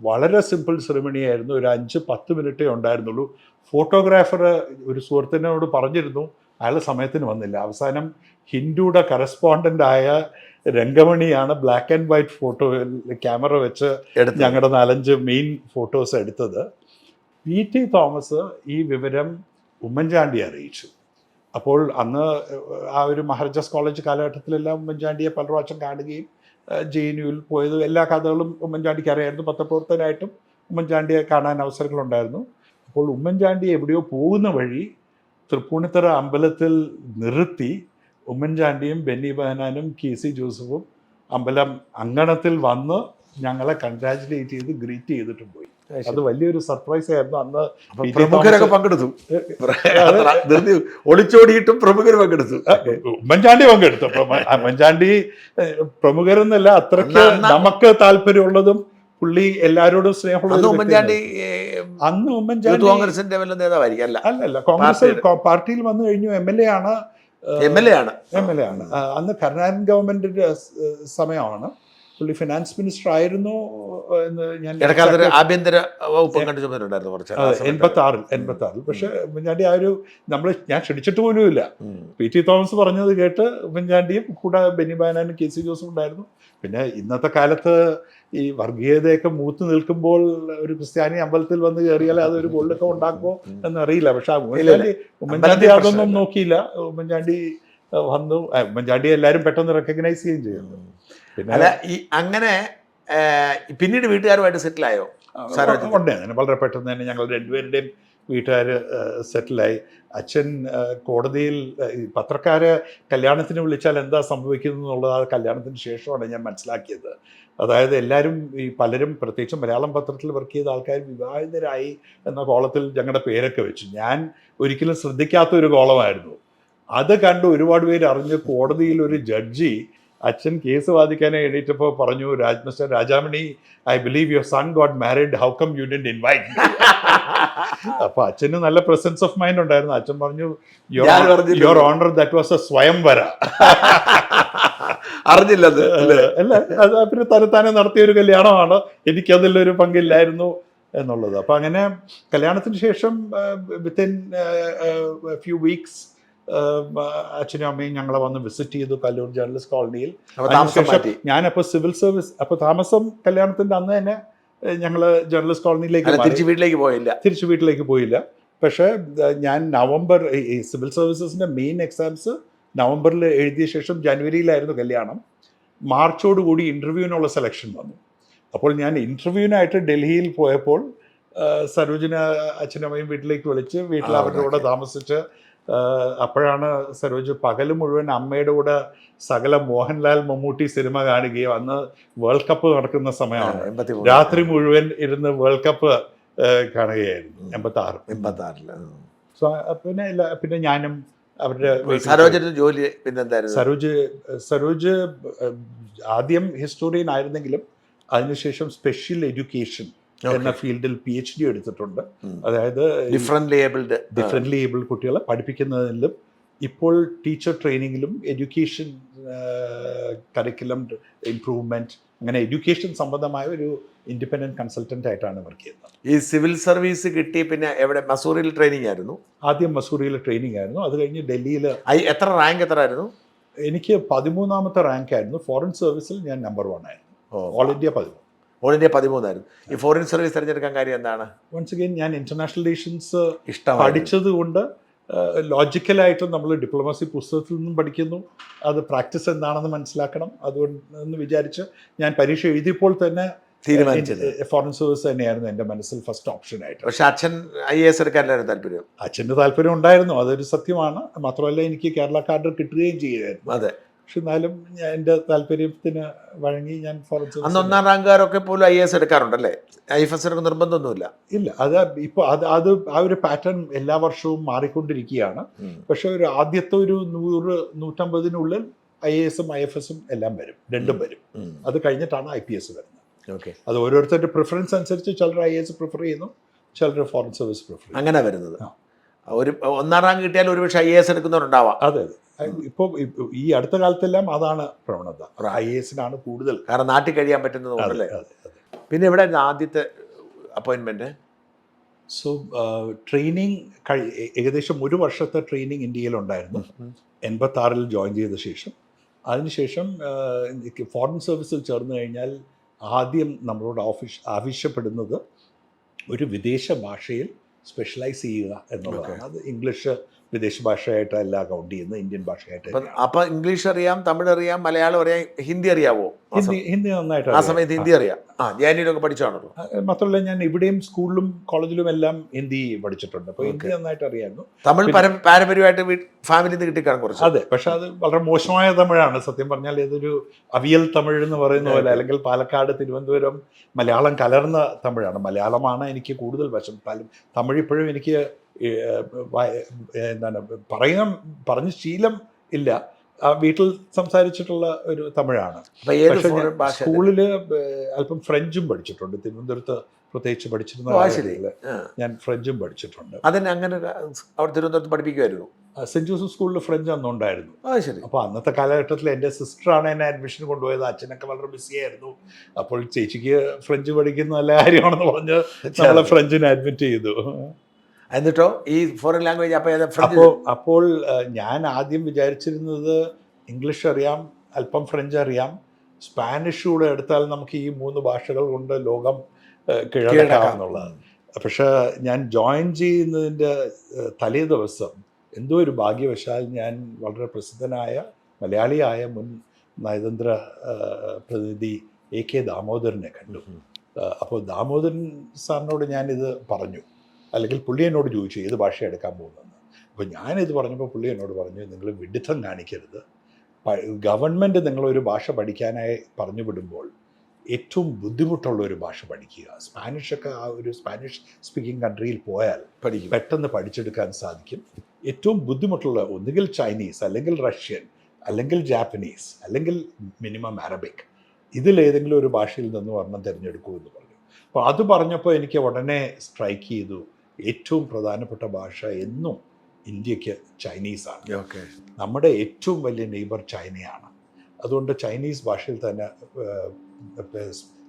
വളരെ സിമ്പിൾ സെറിമണി ആയിരുന്നു. ഒരു 5-10 മിനിറ്റേ ഉണ്ടായിരുന്നുള്ളൂ. ഫോട്ടോഗ്രാഫർ ഒരു സുഹൃത്തിനോട് പറഞ്ഞിരുന്നു, അയാൾ സമയത്തിന് വന്നില്ല. അവസാനം ഹിന്ദുയുടെ കറസ്പോണ്ടൻ്റായ രംഗമണിയാണ് black and white photo camera വെച്ച് ഞങ്ങളുടെ 4-5 മെയിൻ ഫോട്ടോസ് എടുത്തത്. PT തോമസ് ഈ വിവരം ഉമ്മൻചാണ്ടിയെ അറിയിച്ചു. അപ്പോൾ അന്ന് ആ ഒരു മഹാരാജാസ് കോളേജ് കാലഘട്ടത്തിലെല്ലാം ഉമ്മൻചാണ്ടിയെ പല പ്രാവശ്യം കാണുകയും JNUവിൽ പോയത് എല്ലാ കഥകളും ഉമ്മൻചാണ്ടിക്ക് അറിയായിരുന്നു. പത്രപ്രവർത്തകനായിട്ടും ഉമ്മൻചാണ്ടിയെ കാണാൻ അവസരങ്ങളുണ്ടായിരുന്നു. അപ്പോൾ ഉമ്മൻചാണ്ടി എവിടെയോ പോകുന്ന വഴി തൃപ്പൂണിത്തുറ അമ്പലത്തിൽ നിർത്തി ഉമ്മൻചാണ്ടിയും ബെന്നി ബെഹനാനും KC ജോസഫും അമ്പലം അങ്കണത്തിൽ വന്ന് ഞങ്ങളെ കൺഗ്രാജുലേറ്റ് ചെയ്ത് ഗ്രീറ്റ് ചെയ്തിട്ട് പോയി. അത് വലിയൊരു സർപ്രൈസ് ആയിരുന്നു. അന്ന് പ്രമുഖരൊക്കെ പങ്കെടുത്തു, ഒളിച്ചോടിയിട്ടും പ്രമുഖർ പങ്കെടുത്തു. ഉമ്മൻചാണ്ടി പങ്കെടുത്തു. ഉമ്മൻചാണ്ടി പ്രമുഖരെന്നല്ല, അത്രയ്ക്ക് നമുക്ക് താല്പര്യമുള്ളതും പുള്ളി എല്ലാവരോടും സ്നേഹമുള്ള ഉമ്മൻചാണ്ടി അന്ന് ഉമ്മൻചാണ്ടി കോൺഗ്രസിന്റെ നേതാവായിരിക്കും. അല്ലല്ല, കോൺഗ്രസ് പാർട്ടിയിൽ വന്നു കഴിഞ്ഞു. MLA ആണ്. അന്ന് കരുണാകരൻ ഗവൺമെന്റിന്റെ സമയമാണ്. പുള്ളി ഫിനാൻസ് മിനിസ്റ്റർ ആയിരുന്നു എന്ന് ഞാൻ ആഭ്യന്തര വകുപ്പ് 86-ൽ. പക്ഷെ ഉമ്മൻചാണ്ടി ഞാൻ ക്ഷണിച്ചിട്ട് പോലുമില്ല. PT തോമസ് പറഞ്ഞത് കേട്ട് ഉമ്മൻചാണ്ടിയും കൂടെ ബെന്നി ബെഹനാനും KC ജോസഫും ഉണ്ടായിരുന്നു. പിന്നെ ഇന്നത്തെ കാലത്ത് ഈ വർഗീയതയൊക്കെ മൂത്ത് നിൽക്കുമ്പോൾ ഒരു ക്രിസ്ത്യാനി അമ്പലത്തിൽ വന്ന് കയറിയാൽ അതൊരു ഗോൾഡൊക്കെ ഉണ്ടാക്കുമോ എന്നറിയില്ല. പക്ഷെ ഉമ്മൻചാണ്ടി അതൊന്നും നോക്കിയില്ല. ഉമ്മൻചാണ്ടി വന്നു. ഉമ്മൻചാണ്ടി എല്ലാവരും പെട്ടെന്ന് റെക്കഗ്നൈസ് ചെയ്യുകയും ചെയ്യുന്നു. പിന്നെ ഈ അങ്ങനെ പിന്നീട് വീട്ടുകാരുമായിട്ട് സെറ്റിലായോ? ഉണ്ട്. അങ്ങനെ വളരെ പെട്ടെന്ന് തന്നെ ഞങ്ങൾ രണ്ടുപേരുടെയും വീട്ടുകാർ സെറ്റിലായി. അച്ഛൻ കോടതിയിൽ പത്രക്കാരെ കല്യാണത്തിന് വിളിച്ചാൽ എന്താ സംഭവിക്കുന്നത് എന്നുള്ളത് ആ കല്യാണത്തിന് ശേഷമാണ് ഞാൻ മനസ്സിലാക്കിയത്. അതായത് എല്ലാവരും പലരും പ്രത്യേകിച്ചും മലയാളം പത്രത്തിൽ വർക്ക് ചെയ്ത ആൾക്കാർ വിവാഹിതരായി എന്ന കോളത്തിൽ ഞങ്ങളുടെ പേരൊക്കെ വെച്ചു. ഞാൻ ഒരിക്കലും ശ്രദ്ധിക്കാത്ത ഒരു കോളമായിരുന്നു. അത് കണ്ട് ഒരുപാട് പേര് അറിഞ്ഞ് കോടതിയിൽ ഒരു ജഡ്ജി അച്ഛൻ കേസ് വാദിക്കാനായി എണീറ്റപ്പോൾ പറഞ്ഞു, mister Rajamani, I believe your son got married, how come you didn't invite? അപ്പൊ അച്ഛന് നല്ല പ്രസൻസ് ഓഫ് മൈൻഡ് ഉണ്ടായിരുന്നു. അച്ഛൻ പറഞ്ഞു, your honour, that was a swayamvara. അറിഞ്ഞില്ലത് അല്ല, അത് പിന്നെ തന്നെത്താനെ നടത്തിയ ഒരു കല്യാണമാണ്, എനിക്കതിലൊരു പങ്കില്ലായിരുന്നു എന്നുള്ളത്. അപ്പൊ അങ്ങനെ കല്യാണത്തിന് ശേഷം വിത്തിൻ ഫ്യൂ വീക്സ് അച്ഛനും അമ്മയും ഞങ്ങളെ വന്ന് വിസിറ്റ് ചെയ്തു കല്ലൂർ ജേർണലിസ്റ്റ് കോളനിയിൽ. ഞാനപ്പോൾ സിവിൽ സർവീസ്, അപ്പോൾ താമസം കല്യാണത്തിൻ്റെ അന്ന് തന്നെ ഞങ്ങൾ ജേർണലിസ്റ്റ് കോളനിയിലേക്ക് തിരിച്ചു വീട്ടിലേക്ക് പോയില്ല. പക്ഷേ ഞാൻ നവംബർ, ഈ സിവിൽ സർവീസസിൻ്റെ മെയിൻ എക്സാംസ് നവംബറിൽ എഴുതിയ ശേഷം ജനുവരിയിലായിരുന്നു കല്യാണം. മാർച്ചോടുകൂടി ഇൻ്റർവ്യൂവിനുള്ള സെലക്ഷൻ വന്നു. അപ്പോൾ ഞാൻ ഇൻ്റർവ്യൂവിനായിട്ട് ഡൽഹിയിൽ പോയപ്പോൾ സരോജിനെ അച്ഛനമ്മയും വീട്ടിലേക്ക് വിളിച്ച് വീട്ടിൽ അവരുടെ കൂടെ താമസിച്ച് അപ്പോഴാണ് സരോജ് പകൽ മുഴുവൻ അമ്മയുടെ കൂടെ സകല മോഹൻലാൽ മമ്മൂട്ടി സിനിമ കാണുകയും അന്ന് വേൾഡ് കപ്പ് നടക്കുന്ന സമയമാണ്. രാത്രി മുഴുവൻ ഇരുന്ന് വേൾഡ് കപ്പ് കാണുകയായിരുന്നു 86. സോ പിന്നെ ഞാനും അവരുടെ ജോലി സരോജ് ആദ്യം ഹിസ്റ്റോറിയൻ ആയിരുന്നെങ്കിലും അതിനുശേഷം സ്പെഷ്യൽ എഡ്യൂക്കേഷൻ എന്ന ഫീൽഡിൽ PhD എടുത്തിട്ടുണ്ട്. അതായത് ഡിഫറെൻ്റ്ലി ഏബിൾഡ് കുട്ടികളെ പഠിപ്പിക്കുന്നതിലും ഇപ്പോൾ ടീച്ചർ ട്രെയിനിങ്ങിലും എഡ്യൂക്കേഷൻ കരിക്കുലം ഇംപ്രൂവ്മെന്റ് അങ്ങനെ എഡ്യൂക്കേഷൻ സംബന്ധമായ ഒരു ഇൻഡിപെൻഡന്റ് കൺസൾട്ടന്റ് ആയിട്ടാണ് വർക്ക് ചെയ്യുന്നത്. ഈ സിവിൽ സർവീസ് കിട്ടി പിന്നെ എവിടെ മസൂറിയിൽ ട്രെയിനിങ് ആയിരുന്നു? ആദ്യം മസൂറിയിൽ ട്രെയിനിങ് ആയിരുന്നു. അത് കഴിഞ്ഞ് ഡൽഹിയിൽ. എത്ര റാങ്ക് എത്ര ആയിരുന്നു? എനിക്ക് 13ാമത്തെ റാങ്ക് ആയിരുന്നു. ഫോറിൻ സർവീസിൽ ഞാൻ നമ്പർ 1 ആയിരുന്നു. ഓൾ ഇന്ത്യ 13 ആയിരുന്നു. ഈ ഫോറിൻ സർവീസ് തിരഞ്ഞെടുക്കാൻ കാര്യം എന്താണ്? വൺസ് അഗൈൻ ഞാൻ ഇന്റർനാഷണൽ റിലേഷൻസ് പഠിച്ചത് കൊണ്ട് ലോജിക്കലായിട്ടും നമ്മൾ ഡിപ്ലോമസി പുസ്തകത്തിൽ നിന്നും പഠിക്കുന്നു, അത് പ്രാക്ടീസ് എന്താണെന്ന് മനസ്സിലാക്കണം. അതുകൊണ്ടെന്ന് വിചാരിച്ച് ഞാൻ പരീക്ഷ എഴുതിയപ്പോൾ തന്നെ തീരുമാനിച്ചത് ഫോറിൻ സർവീസ് തന്നെയായിരുന്നു എൻ്റെ മനസ്സിൽ ഫസ്റ്റ് ഓപ്ഷൻ ആയിട്ട്. പക്ഷെ അച്ഛൻ IAS എടുക്കാനായിരുന്നു താല്പര്യം? അച്ഛൻ്റെ താല്പര്യം ഉണ്ടായിരുന്നു, അതൊരു സത്യമാണ്. മാത്രമല്ല എനിക്ക് കേരള കാർഡ് കിട്ടുകയും ചെയ്യുമായിരുന്നു. അതെ. പക്ഷെ എന്നാലും എൻ്റെ താല്പര്യത്തിന് വഴങ്ങി ഞാൻ ഫോറിൻ സർവീസ്. അന്ന് 1ാം റാങ്കുകാരൊക്കെ പോലും IAS എടുക്കാറുണ്ടല്ലേ? IFS എടുക്കുന്ന നിർബന്ധമൊന്നുമില്ല. ഇല്ല, അത് ഇപ്പോൾ അത് ആ ഒരു പാറ്റേൺ എല്ലാ വർഷവും മാറിക്കൊണ്ടിരിക്കുകയാണ്. പക്ഷെ ഒരു ആദ്യത്തെ ഒരു 100-150 IASഉം IFSഉം എല്ലാം വരും, രണ്ടും വരും. അത് കഴിഞ്ഞിട്ടാണ് IPS വരുന്നത്. അത് ഓരോരുത്തരുടെ പ്രിഫറൻസ് അനുസരിച്ച് ചിലർ IAS പ്രിഫർ ചെയ്യുന്നു, ചിലർ ഫോറിൻ സർവീസ് പ്രിഫർ ചെയ്യുന്നു. അങ്ങനെ വരുന്നത്. ഒരു 1ാം റാങ്ക് കിട്ടിയാൽ ഒരുപക്ഷെ IAS എടുക്കുന്നവരുണ്ടാവാം. അതെ അതെ. ഇപ്പോൾ ഈ അടുത്ത കാലത്തെല്ലാം അതാണ് പ്രവണത. IASനാണ് കൂടുതൽ, കാരണം നാട്ടിൽ കഴിയാൻ പറ്റുന്നത് കൊണ്ടല്ലേ. പിന്നെ എവിടെ ആദ്യത്തെ അപ്പോയിൻമെന്റ്? സോ ട്രെയിനിങ് ഏകദേശം 1 വർഷത്തെ ട്രെയിനിങ് ഇന്ത്യയിലുണ്ടായിരുന്നു. 86 ജോയിൻ ചെയ്ത ശേഷം. അതിനുശേഷം ഫോറിൻ സർവീസിൽ ചേർന്ന് കഴിഞ്ഞാൽ ആദ്യം നമ്മളോട് ആവശ്യപ്പെടുന്നത് ഒരു വിദേശ ഭാഷയിൽ സ്പെഷ്യലൈസ് ചെയ്യുക എന്നുള്ളതാണ്. അത് ഇംഗ്ലീഷ് വിദേശ ഭാഷയായിട്ടല്ല കൗണ്ട് ചെയ്യുന്നത്, ഇന്ത്യൻ ഭാഷയായിട്ട്. അപ്പൊ ഇംഗ്ലീഷ് അറിയാം, തമിഴ് അറിയാം, മലയാളം അറിയാം, ഹിന്ദി അറിയാവോ? ഹിന്ദി നന്നായിട്ട്. ആ സമയത്ത് ഹിന്ദി അറിയാം. ജാനിയിലൊക്കെ പഠിച്ചാണല്ലോ. മാത്രമല്ല ഞാൻ ഇവിടെയും സ്കൂളിലും കോളേജിലും എല്ലാം ഹിന്ദി പഠിച്ചിട്ടുണ്ട്. അപ്പോൾ ഹിന്ദി നന്നായിട്ട് അറിയായിരുന്നു. തമിഴ് പാരമ്പര്യമായിട്ട് ഫാമിലിയിൽ നിന്ന് കിട്ടിക്കാണ് കുറച്ച്. അതെ, പക്ഷെ അത് വളരെ മോശമായ തമിഴാണ്. സത്യം പറഞ്ഞാൽ ഇതൊരു അവിയൽ തമിഴ് എന്ന് പറയുന്ന പോലെ, അല്ലെങ്കിൽ പാലക്കാട്, തിരുവനന്തപുരം മലയാളം കലർന്ന തമിഴാണ്. മലയാളമാണ് എനിക്ക് കൂടുതൽ വശം. തമിഴ് ഇപ്പോഴും എനിക്ക് എന്താണ് പറഞ്ഞ ശീലം ഇല്ല. വീട്ടിൽ സംസാരിച്ചിട്ടുള്ള ഒരു തമിഴാണ്. സ്കൂളിൽ അല്പം ഫ്രഞ്ചും പഠിച്ചിട്ടുണ്ട്. തിരുവനന്തപുരത്ത് പ്രത്യേകിച്ച് പഠിച്ചിരുന്ന ഞാൻ ഫ്രഞ്ചും പഠിച്ചിട്ടുണ്ട്. അതിന് അങ്ങനെ അവിടെ തിരുവനന്തപുരത്ത് പഠിപ്പിക്കുമായിരുന്നു. സെന്റ് ജോസഫ് സ്കൂളിൽ ഫ്രഞ്ച് അന്നുണ്ടായിരുന്നു. അപ്പോൾ അന്നത്തെ കാലഘട്ടത്തിൽ എൻ്റെ സിസ്റ്ററാണ് എന്നെ അഡ്മിഷൻ കൊണ്ടുപോയത്. അച്ഛനൊക്കെ വളരെ ബിസിയായിരുന്നു. അപ്പോൾ ചേച്ചിക്ക് ഫ്രഞ്ച് പഠിക്കുന്ന നല്ല കാര്യമാണെന്ന് പറഞ്ഞ് നമ്മളെ ഫ്രഞ്ചിന് അഡ്മിറ്റ് ചെയ്തു. എന്നിട്ടോ ഈ ഫോറിൻ ലാംഗ്വേജ് അപ്പോൾ ഞാൻ ആദ്യം വിചാരിച്ചിരുന്നത് ഇംഗ്ലീഷ് അറിയാം, അല്പം ഫ്രഞ്ച് അറിയാം, സ്പാനിഷ് കൂടെ എടുത്താൽ നമുക്ക് ഈ 3 ഭാഷകൾ കൊണ്ട് ലോകം കീഴടക്കാമെന്നുള്ളതാണ്. പക്ഷെ ഞാൻ ജോയിൻ ചെയ്യുന്നതിൻ്റെ തലേ ദിവസം എന്തോ ഒരു ഭാഗ്യവശാൽ ഞാൻ വളരെ പ്രസിദ്ധനായ മലയാളിയായ മുൻ നയതന്ത്ര പ്രതിനിധി AK ദാമോദരനെ കണ്ടു. അപ്പോൾ ദാമോദരൻ സാറിനോട് ഞാനിത് പറഞ്ഞു, അല്ലെങ്കിൽ പുള്ളി എന്നോട് ചോദിച്ചു ഏത് ഭാഷ എടുക്കാൻ പോകുന്നതെന്ന്. അപ്പോൾ ഞാനിത് പറഞ്ഞപ്പോൾ പുള്ളി എന്നോട് പറഞ്ഞു, നിങ്ങൾ വിഡിത്തം കാണിക്കരുത്. ഗവൺമെൻറ് നിങ്ങളൊരു ഭാഷ പഠിക്കാനായി പറഞ്ഞു വിടുമ്പോൾ ഏറ്റവും ബുദ്ധിമുട്ടുള്ള ഒരു ഭാഷ പഠിക്കുക. സ്പാനിഷൊക്കെ ആ ഒരു സ്പാനിഷ് സ്പീക്കിംഗ് കൺട്രിയിൽ പോയാൽ പെട്ടെന്ന് പഠിച്ചെടുക്കാൻ സാധിക്കും. ഏറ്റവും ബുദ്ധിമുട്ടുള്ള ഒന്നുകിൽ ചൈനീസ്, അല്ലെങ്കിൽ റഷ്യൻ, അല്ലെങ്കിൽ ജാപ്പനീസ്, അല്ലെങ്കിൽ മിനിമം അറബിക്. ഇതിലേതെങ്കിലും ഒരു ഭാഷയിൽ നിന്ന് ഒരെണ്ണം തിരഞ്ഞെടുക്കൂ എന്ന് പറഞ്ഞു. അപ്പോൾ അത് പറഞ്ഞപ്പോൾ എനിക്ക് ഉടനെ സ്ട്രൈക്ക് ചെയ്തു, ഏറ്റവും പ്രധാനപ്പെട്ട ഭാഷ എന്നും ഇന്ത്യക്ക് ചൈനീസാണ്. നമ്മുടെ ഏറ്റവും വലിയ നെയ്ബർ ചൈനയാണ്. അതുകൊണ്ട് ചൈനീസ് ഭാഷയിൽ തന്നെ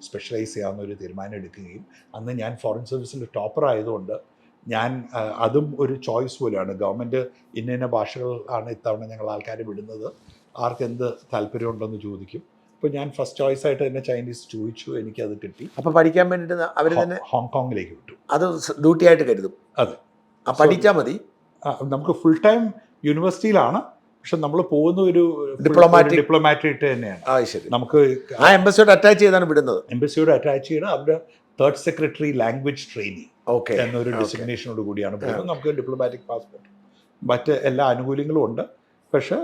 സ്പെഷ്യലൈസ് ചെയ്യാവുന്ന തീരുമാനം എടുക്കുകയും അന്ന് ഞാൻ ഫോറിൻ സർവീസിൽ ടോപ്പർ ആയതുകൊണ്ട് ഞാൻ അതും ഒരു ചോയ്സ് പോലെയാണ്. ഗവൺമെൻറ് ഇന്ന ഭാഷകൾ ആണ് ഇത്തവണ ഞങ്ങൾ ആൾക്കാരെ വിടുന്നത്, ആർക്കെന്ത് താല്പര്യമുണ്ടെന്ന് ചോദിക്കും. അപ്പോൾ ഞാൻ ഫസ്റ്റ് ചോയ്സ് ആയിട്ട് തന്നെ ചൈനീസ് ചോദിച്ചു, എനിക്കത് കിട്ടി. അപ്പോൾ പഠിക്കാൻ വേണ്ടിയിട്ട് അവർ തന്നെ ഹോങ്കോങ്ങിലേക്ക് വിട്ടു. അത് ഡ്യൂട്ടി ആയിട്ട് കരുതും. അതെ, പഠിച്ചാൽ മതി. നമുക്ക് ഫുൾ ടൈം യൂണിവേഴ്സിറ്റിയിലാണ്, പക്ഷെ നമ്മൾ പോകുന്ന ഒരു ഡിപ്ലോമാറ്റ് തന്നെയാണ്. ശരി. നമുക്ക് ആ എംബസിയോട് അറ്റാച്ച് ചെയ്താണ് വിടുന്നത്. എംബസിയോട് അറ്റാച്ച് ചെയ്യണം. അവരുടെ third secretary language training okay എന്നൊരു ഡെസിഗ്നേഷനോട് കൂടിയാണ് പോകുന്നത്. നമുക്ക് ഡിപ്ലോമാറ്റിക് പാസ്പോർട്ട് മറ്റ് എല്ലാ ആനുകൂല്യങ്ങളും ഉണ്ട്. പക്ഷേ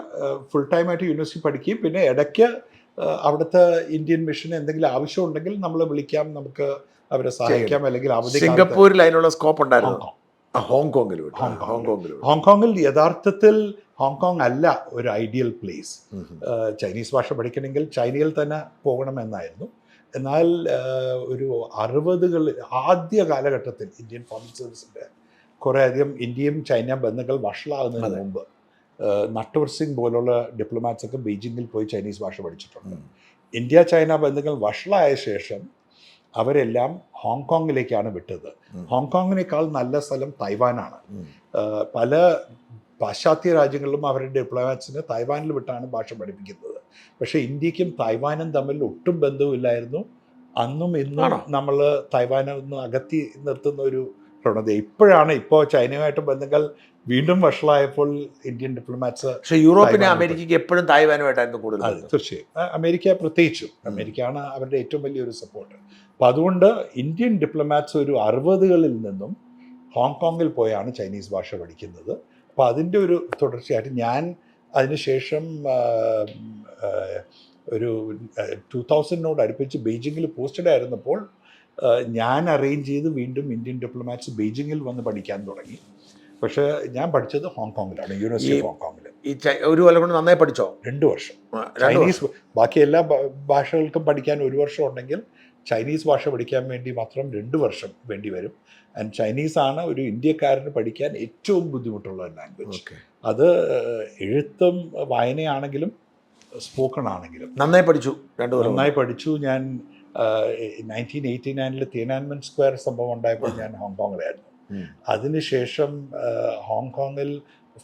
ഫുൾ ടൈം ആയിട്ട് യൂണിവേഴ്സിറ്റി പഠിക്കുകയും പിന്നെ ഇടയ്ക്ക് അവിടുത്തെ ഇന്ത്യൻ മിഷന് എന്തെങ്കിലും ആവശ്യമുണ്ടെങ്കിൽ നമ്മൾ വിളിക്കാം, നമുക്ക് അവരെ സഹായിക്കാം. അല്ലെങ്കിൽ സിംഗപ്പൂരിൽ അതിനുള്ള സ്കോപ്പ് ഉണ്ടായിരുന്നു. ഹോങ്കോങ്ങിൽ യഥാർത്ഥത്തിൽ ഹോങ്കോങ് അല്ല ഒരു ഐഡിയൽ പ്ലേസ്. ചൈനീസ് ഭാഷ പഠിക്കണമെങ്കിൽ ചൈനയിൽ തന്നെ പോകണമെന്നായിരുന്നു. എന്നാൽ ഒരു 60കൾ ആദ്യ കാലഘട്ടത്തിൽ ഇന്ത്യൻ ഫോറിൻ സർവീസിൻ്റെ കുറേയധികം ഇന്ത്യയും ചൈന ബന്ധങ്ങൾ വഷളാകുന്നതിന് മുമ്പ് നട്വർ സിംഗ് പോലുള്ള ഡിപ്ലോമാറ്റ്സ് ഒക്കെ ബീജിങ്ങിൽ പോയി ചൈനീസ് ഭാഷ പഠിച്ചിട്ടുണ്ട്. ഇന്ത്യ ചൈന ബന്ധങ്ങൾ വഷളായ ശേഷം അവരെല്ലാം ഹോങ്കോങ്ങിലേക്കാണ് വിട്ടത്. ഹോങ്കോങ്ങിനേക്കാൾ നല്ല സ്ഥലം തൈവാനാണ്. പല പാശ്ചാത്യ രാജ്യങ്ങളിലും അവരുടെ ഡിപ്ലോമാറ്റ്സിന് തൈവാനിൽ വിട്ടാണ് ഭാഷ പഠിപ്പിക്കുന്നത്. പക്ഷേ ഇന്ത്യക്കും തൈവാനും തമ്മിൽ ഒട്ടും ബന്ധവുമില്ലായിരുന്നു. അന്നും ഇന്നും നമ്മൾ തൈവാനെ ഒന്ന് അകറ്റി നിർത്തുന്ന ഒരു പ്രവണത. ഇപ്പോൾ ചൈനയുമായിട്ട് ബന്ധങ്ങൾ വീണ്ടും വഷളായപ്പോൾ ഇന്ത്യൻ ഡിപ്ലോമാറ്റ്സ്. പക്ഷേ യൂറോപ്പിനെ അമേരിക്കയ്ക്ക് എപ്പോഴും തായ്വാനുമായിട്ടായിരുന്നു കൂടുതൽ. തീർച്ചയായും അമേരിക്ക പ്രത്യേകിച്ചും. അമേരിക്കയാണ് അവരുടെ ഏറ്റവും വലിയൊരു സപ്പോർട്ട്. അപ്പം അതുകൊണ്ട് ഇന്ത്യൻ ഡിപ്ലോമാറ്റ്സ് ഒരു 60കളിൽ നിന്നും ഹോങ്കോങ്ങിൽ പോയാണ് ചൈനീസ് ഭാഷ പഠിക്കുന്നത്. അപ്പോൾ അതിൻ്റെ ഒരു തുടർച്ചയായിട്ട് ഞാൻ അതിനുശേഷം ഒരു 2000 അടുപ്പിച്ച് ബെയ്ജിങ്ങിൽ പോസ്റ്റഡ് ആയിരുന്നപ്പോൾ ഞാൻ അറേഞ്ച് ചെയ്ത് വീണ്ടും ഇന്ത്യൻ ഡിപ്ലോമാറ്റ്സ് ബെയ്ജിങ്ങിൽ വന്ന് പഠിക്കാൻ തുടങ്ങി. പക്ഷേ ഞാൻ പഠിച്ചത് ഹോങ്കോങ്ങിലാണ്, യൂണിവേഴ്സിറ്റി ഓഫ് ഹോങ്കോങ്ങിൽ. ഒരു കൊല്ലം കൊണ്ട് നന്നായി പഠിച്ചോ? 2 വർഷം. ചൈനീസ് ബാക്കി എല്ലാ ഭാഷകൾക്കും പഠിക്കാൻ 1 വർഷം ഉണ്ടെങ്കിൽ ചൈനീസ് ഭാഷ പഠിക്കാൻ വേണ്ടി മാത്രം 2 വർഷം വേണ്ടി വരും. ആൻഡ് ചൈനീസ് ആണ് ഒരു ഇന്ത്യക്കാരന് പഠിക്കാൻ ഏറ്റവും ബുദ്ധിമുട്ടുള്ള ലാംഗ്വേജ്. അത് എഴുത്തും വായനയാണെങ്കിലും സ്പോക്കൺ ആണെങ്കിലും നന്നായി പഠിച്ചു. നന്നായി പഠിച്ചു. ഞാൻ 1989 തിയാനൻമെൻ സ്ക്വയർ സംഭവം ഉണ്ടായപ്പോൾ ഞാൻ ഹോങ്കോങ്ങിലായിരുന്നു. അതിനുശേഷം ഹോങ്കോങ്ങിൽ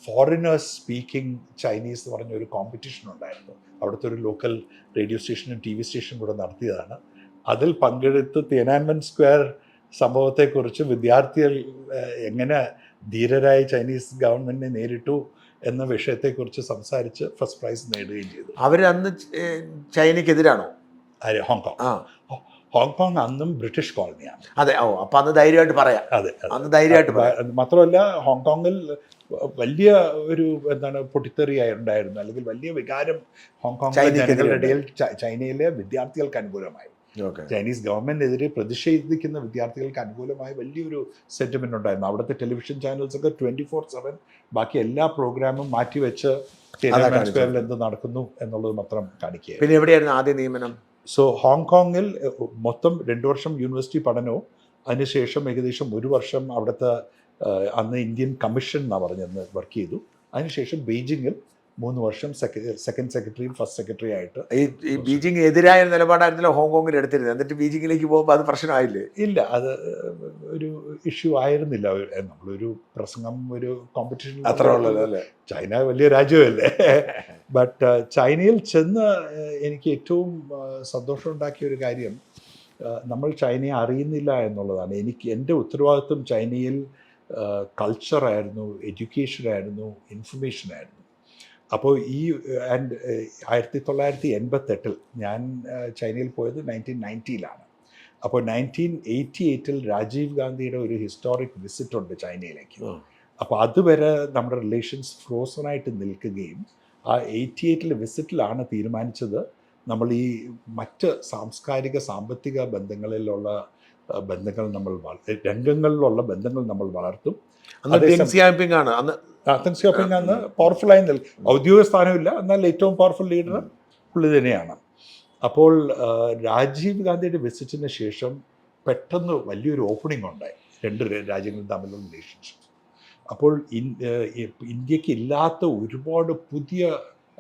ഫോറിനേഴ്സ് സ്പീക്കിംഗ് ചൈനീസ് എന്ന് പറഞ്ഞ ഒരു കോമ്പറ്റീഷൻ ഉണ്ടായിരുന്നു. അവിടുത്തെ ഒരു ലോക്കൽ റേഡിയോ സ്റ്റേഷനും TV സ്റ്റേഷനും കൂടെ നടത്തിയതാണ്. അതിൽ പങ്കെടുത്ത് തിയാനൻമെൻ സ്ക്വയർ സംഭവത്തെക്കുറിച്ച് വിദ്യാർത്ഥികൾ എങ്ങനെ ധീരരായി ചൈനീസ് ഗവൺമെൻറ്റിനെ നേരിട്ടു എന്ന വിഷയത്തെക്കുറിച്ച് സംസാരിച്ച് ഫസ്റ്റ് പ്രൈസ് നേടുകയും ചെയ്തു. അവർ അന്ന് ചൈനയ്ക്കെതിരാണോ? ഹോങ്കോങ് അന്നും ബ്രിട്ടീഷ് കോളനിയാണ്. അതെ. അപ്പം അന്ന് ധൈര്യമായിട്ട് പറയാം. അതെ, അന്ന് ധൈര്യമായിട്ട് പറയാം. മാത്രമല്ല ഹോങ്കോങ്ങിൽ വലിയ ഒരു പൊട്ടിത്തെറിയായി ഉണ്ടായിരുന്നു, അല്ലെങ്കിൽ വലിയ വികാരം ഹോങ്കോങ് ജനങ്ങളുടെ ഇടയിൽ ചൈനയിലെ വിദ്യാർത്ഥികൾക്ക് അനുകൂലമായി. ചൈനീസ് ഗവൺമെന്റിനെതിരെ പ്രതിഷേധിക്കുന്ന വിദ്യാർത്ഥികൾക്ക് അനുകൂലമായി വലിയൊരു സെന്റിമെന്റ് ഉണ്ടായിരുന്നു. അവിടുത്തെ ടെലിവിഷൻ ചാനൽസൊക്കെ 24/7 ബാക്കി എല്ലാ പ്രോഗ്രാമും മാറ്റിവെച്ച് തിയാനൻമെൻ സ്ക്വയറിൽ എന്ത് നടക്കുന്നു എന്നുള്ളത് മാത്രം കാണിക്കുക. പിന്നെ എവിടെയായിരുന്നു ആദ്യ നിയമനം? സോ ഹോങ്കോങ്ങിൽ മൊത്തം 2 വർഷം യൂണിവേഴ്സിറ്റി പഠനവും അതിനുശേഷം ഏകദേശം 1 വർഷം അവിടുത്തെ അന്ന് ഇന്ത്യൻ കമ്മീഷൻ എന്നാണ് പറഞ്ഞെന്ന് വർക്ക് ചെയ്തു. അതിനുശേഷം ബെയ്ജിങ്ങിൽ 3 വർഷം സെക്കൻഡ് സെക്രട്ടറിയും ഫസ്റ്റ് സെക്രട്ടറി ആയിട്ട്. ഈ ബീജിംഗ് എതിരായ നിലപാടായിരുന്നല്ലോ ഹോങ്കോങ്ങിൽ എടുത്തിരുന്നത്. എന്നിട്ട് ബീജിങ്ങിലേക്ക് പോകുമ്പോൾ അത് പ്രശ്നമായില്ലേ? ഇല്ല, അത് ഒരു ഇഷ്യൂ ആയിരുന്നില്ല. നമ്മളൊരു പ്രസംഗം, ഒരു കോമ്പറ്റീഷൻ അത്ര ഉള്ളല്ലോ അല്ലേ. ചൈന വലിയ രാജ്യമല്ലേ. ബട്ട് ചൈനയിൽ ചെന്ന് എനിക്ക് ഏറ്റവും സന്തോഷം ഉണ്ടാക്കിയ ഒരു കാര്യം, നമ്മൾ ചൈനയെ അറിയുന്നില്ല എന്നുള്ളതാണ്. എൻ്റെ ഉത്തരവാദിത്വം ചൈനയിൽ കൾച്ചറായിരുന്നു, എഡ്യൂക്കേഷനായിരുന്നു, ഇൻഫർമേഷനായിരുന്നു. അപ്പോൾ ഈ 1988 ഞാൻ ചൈനയിൽ പോയത് 1990-ലാണ്. അപ്പോൾ 1988 രാജീവ് ഗാന്ധിയുടെ ഒരു ഹിസ്റ്റോറിക് വിസിറ്റ് ഉണ്ട് ചൈനയിലേക്ക്. അപ്പോൾ അതുവരെ നമ്മുടെ റിലേഷൻസ് ഫ്രോസണായിട്ട് നിൽക്കുകയും ആ 88 വിസിറ്റിലാണ് തീരുമാനിച്ചത് നമ്മൾ ഈ മറ്റ് സാംസ്കാരിക സാമ്പത്തിക ബന്ധങ്ങളിലുള്ള ബന്ധങ്ങൾ രംഗങ്ങളിലുള്ള ബന്ധങ്ങൾ നമ്മൾ വളർത്തും. അന്ന് പവർഫുള്ളായി ഔദ്യോഗിക സ്ഥാനമില്ല, എന്നാൽ ഏറ്റവും പവർഫുൾ ലീഡർ പുള്ളി തന്നെയാണ്. അപ്പോൾ രാജീവ് ഗാന്ധിയുടെ വിസിറ്റിന് ശേഷം പെട്ടെന്ന് വലിയൊരു ഓപ്പണിംഗ് ഉണ്ടായി 2 രാജ്യങ്ങളും തമ്മിലുള്ള റിലേഷൻഷിപ്പ്. അപ്പോൾ ഇന്ത്യക്ക് ഇല്ലാത്ത ഒരുപാട് പുതിയ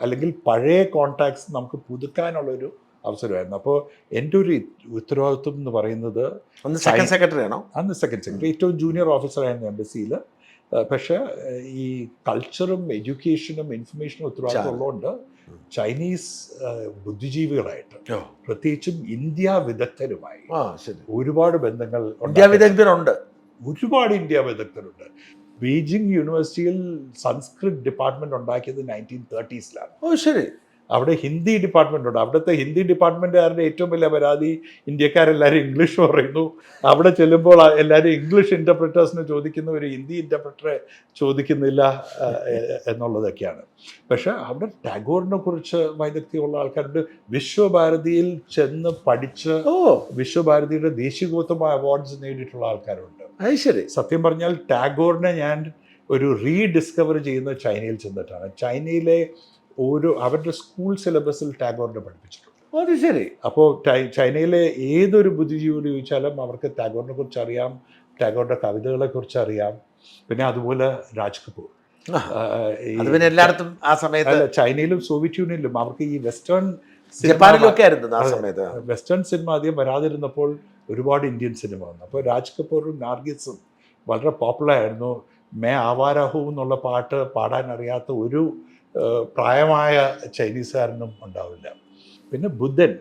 അല്ലെങ്കിൽ പഴയ കോൺടാക്ട്സ് നമുക്ക് പുതുക്കാനുള്ളൊരു അവസരമായിരുന്നു. അപ്പോൾ എൻ്റെ ഒരു ഉത്തരവാദിത്വം എന്ന് പറയുന്നത്, അന്ന് സെക്കൻഡ് സെക്രട്ടറി ആണോ? അന്ന് സെക്കൻഡ് സെക്രട്ടറി, ഏറ്റവും ജൂനിയർ ഓഫീസറായിരുന്നു എംബസിയിൽ. പക്ഷേ ഈ കൾച്ചറും എഡ്യൂക്കേഷനും ഇൻഫർമേഷനും ഉത്തരവാദിത്വം ഉള്ളതുകൊണ്ട് ചൈനീസ് ബുദ്ധിജീവികളായിട്ട്, പ്രത്യേകിച്ചും ഇന്ത്യ വിദഗ്ധരുമായി ഒരുപാട് ബന്ധങ്ങൾ. ഇന്ത്യ വിദഗ്ധരുണ്ട്, ഒരുപാട് ഇന്ത്യ വിദഗ്ധരുണ്ട്. ബീജിംഗ് യൂണിവേഴ്സിറ്റിയിൽ സംസ്കൃത് ഡിപ്പാർട്ട്മെന്റ് ഉണ്ടാക്കിയത് 1930s. ഓ ശരി. അവിടെ ഹിന്ദി ഡിപ്പാർട്ട്മെന്റ് ഉണ്ട്. അവിടുത്തെ ഹിന്ദി ഡിപ്പാർട്ട്മെന്റുകാരുടെ ഏറ്റവും വലിയ പരാതി ഇന്ത്യക്കാരെല്ലാവരും ഇംഗ്ലീഷ് പറയുന്നു. അവിടെ ചെല്ലുമ്പോൾ എല്ലാവരും ഇംഗ്ലീഷ് ഇന്റർപ്രിറ്റേഴ്സിനെ ചോദിക്കുന്ന, ഒരു ഹിന്ദി ഇന്റർപ്രിറ്ററെ ചോദിക്കുന്നില്ല എന്നുള്ളതൊക്കെയാണ്. പക്ഷെ അവിടെ ടാഗോറിനെ കുറിച്ച് വൈദഗ്ധ്യമുള്ള ആൾക്കാരുണ്ട്. വിശ്വഭാരതിയിൽ ചെന്ന് പഠിച്ച് വിശ്വഭാരതിയുടെ ദേശീയോത്തമ അവാർഡ്സ് നേടിയിട്ടുള്ള ആൾക്കാരുണ്ട്. ശരി. സത്യം പറഞ്ഞാൽ ടാഗോറിനെ ഞാൻ ഒരു റീഡിസ്കവർ ചെയ്യുന്ന ചൈനയിൽ ചെന്നിട്ടാണ്. ചൈനയിലെ അവരുടെ സ്കൂൾ സിലബസിൽ ടാഗോറിനെ പഠിപ്പിച്ചിട്ടുണ്ട്. അത് ശരി. അപ്പോൾ ചൈനയിലെ ഏതൊരു ബുദ്ധിജീവിയോട് ചോദിച്ചാലും അവർക്ക് ടാഗോറിനെ കുറിച്ച് അറിയാം, ടാഗോറിന്റെ കവിതകളെ കുറിച്ച് അറിയാം. പിന്നെ അതുപോലെ രാജ് കപൂർ, എല്ലായിടത്തും ആ സമയത്ത് ചൈനയിലും സോവിയറ്റ് യൂണിയനിലും അവർക്ക് ഈ വെസ്റ്റേൺ സിനിമ അധികം വരാതിരുന്നപ്പോൾ ഒരുപാട് ഇന്ത്യൻ സിനിമ വന്നു. അപ്പോൾ രാജ് കപൂറും നാർഗിസും വളരെ പോപ്പുലർ ആയിരുന്നു. മേ ആവാരാഹു എന്നുള്ള പാട്ട് പാടാൻ അറിയാത്ത ഒരു പ്രായമായ ചൈനീസുകാരനും ഉണ്ടാവില്ല. പിന്നെ ബുദ്ധൻ,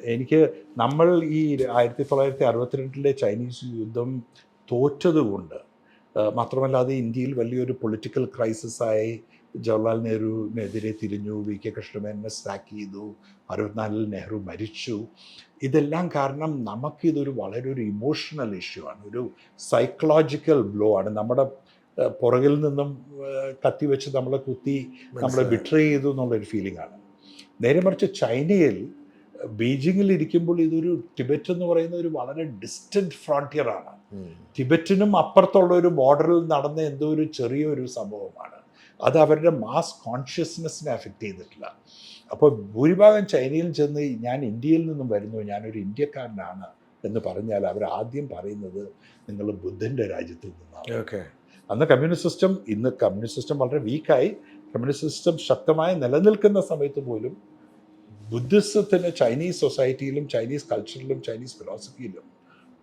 നമ്മൾ ഈ 1962 ചൈനീസ് യുദ്ധം തോറ്റതുകൊണ്ട് മാത്രമല്ല, അത് ഇന്ത്യയിൽ വലിയൊരു പൊളിറ്റിക്കൽ ക്രൈസിസായി. ജവഹർലാൽ നെഹ്റുവിനെതിരെ തിരിഞ്ഞു, വി കെ കൃഷ്ണമേനോനെ സാക്ക് ചെയ്തു, 64 നെഹ്റു മരിച്ചു. ഇതെല്ലാം കാരണം നമുക്കിതൊരു വളരെ ഒരു ഇമോഷണൽ ഇഷ്യൂ ആണ്, ഒരു സൈക്കോളജിക്കൽ ബ്ലോ ആണ്. നമ്മുടെ പുറകിൽ നിന്നും കത്തിവെച്ച് നമ്മളെ കുത്തി നമ്മളെ ബിട്രേ ചെയ്തു എന്നുള്ളൊരു ഫീലിംഗ് ആണ്. നേരെ മറിച്ച് ചൈനയിൽ ബീജിങ്ങിൽ ഇരിക്കുമ്പോൾ ഇതൊരു ടിബറ്റ് എന്ന് പറയുന്ന ഒരു വളരെ ഡിസ്റ്റൻറ്റ് ഫ്രോണ്ടിയർ ആണ്. ടിബറ്റിനും അപ്പുറത്തുള്ള ഒരു ബോർഡറിൽ നടന്ന എന്തോ ഒരു ചെറിയൊരു സംഭവമാണ്. അത് അവരുടെ മാസ് കോൺഷ്യസ്നെസ്സിനെ അഫക്റ്റ് ചെയ്തിട്ടില്ല. അപ്പോൾ ഭൂരിഭാഗം ചൈനയിൽ ചെന്ന് ഞാൻ ഇന്ത്യയിൽ നിന്നും വരുന്നു, ഞാനൊരു ഇന്ത്യക്കാരനാണ് എന്ന് പറഞ്ഞാൽ അവർ ആദ്യം പറയുന്നത് നിങ്ങൾ ബുദ്ധൻ്റെ രാജ്യത്തിൽ നിന്നാണ്. അന്ന് കമ്മ്യൂണിസ്റ്റ് സിസ്റ്റം, ഇന്ന് കമ്മ്യൂണിസ്റ്റ് സിസ്റ്റം വളരെ വീക്കായി. കമ്മ്യൂണിസ്റ്റ് സിസ്റ്റം ശക്തമായി നിലനിൽക്കുന്ന സമയത്ത് പോലും ബുദ്ധിസത്തിന് ചൈനീസ് സൊസൈറ്റിയിലും ചൈനീസ് കൾച്ചറിലും ചൈനീസ് ഫിലോസഫിയിലും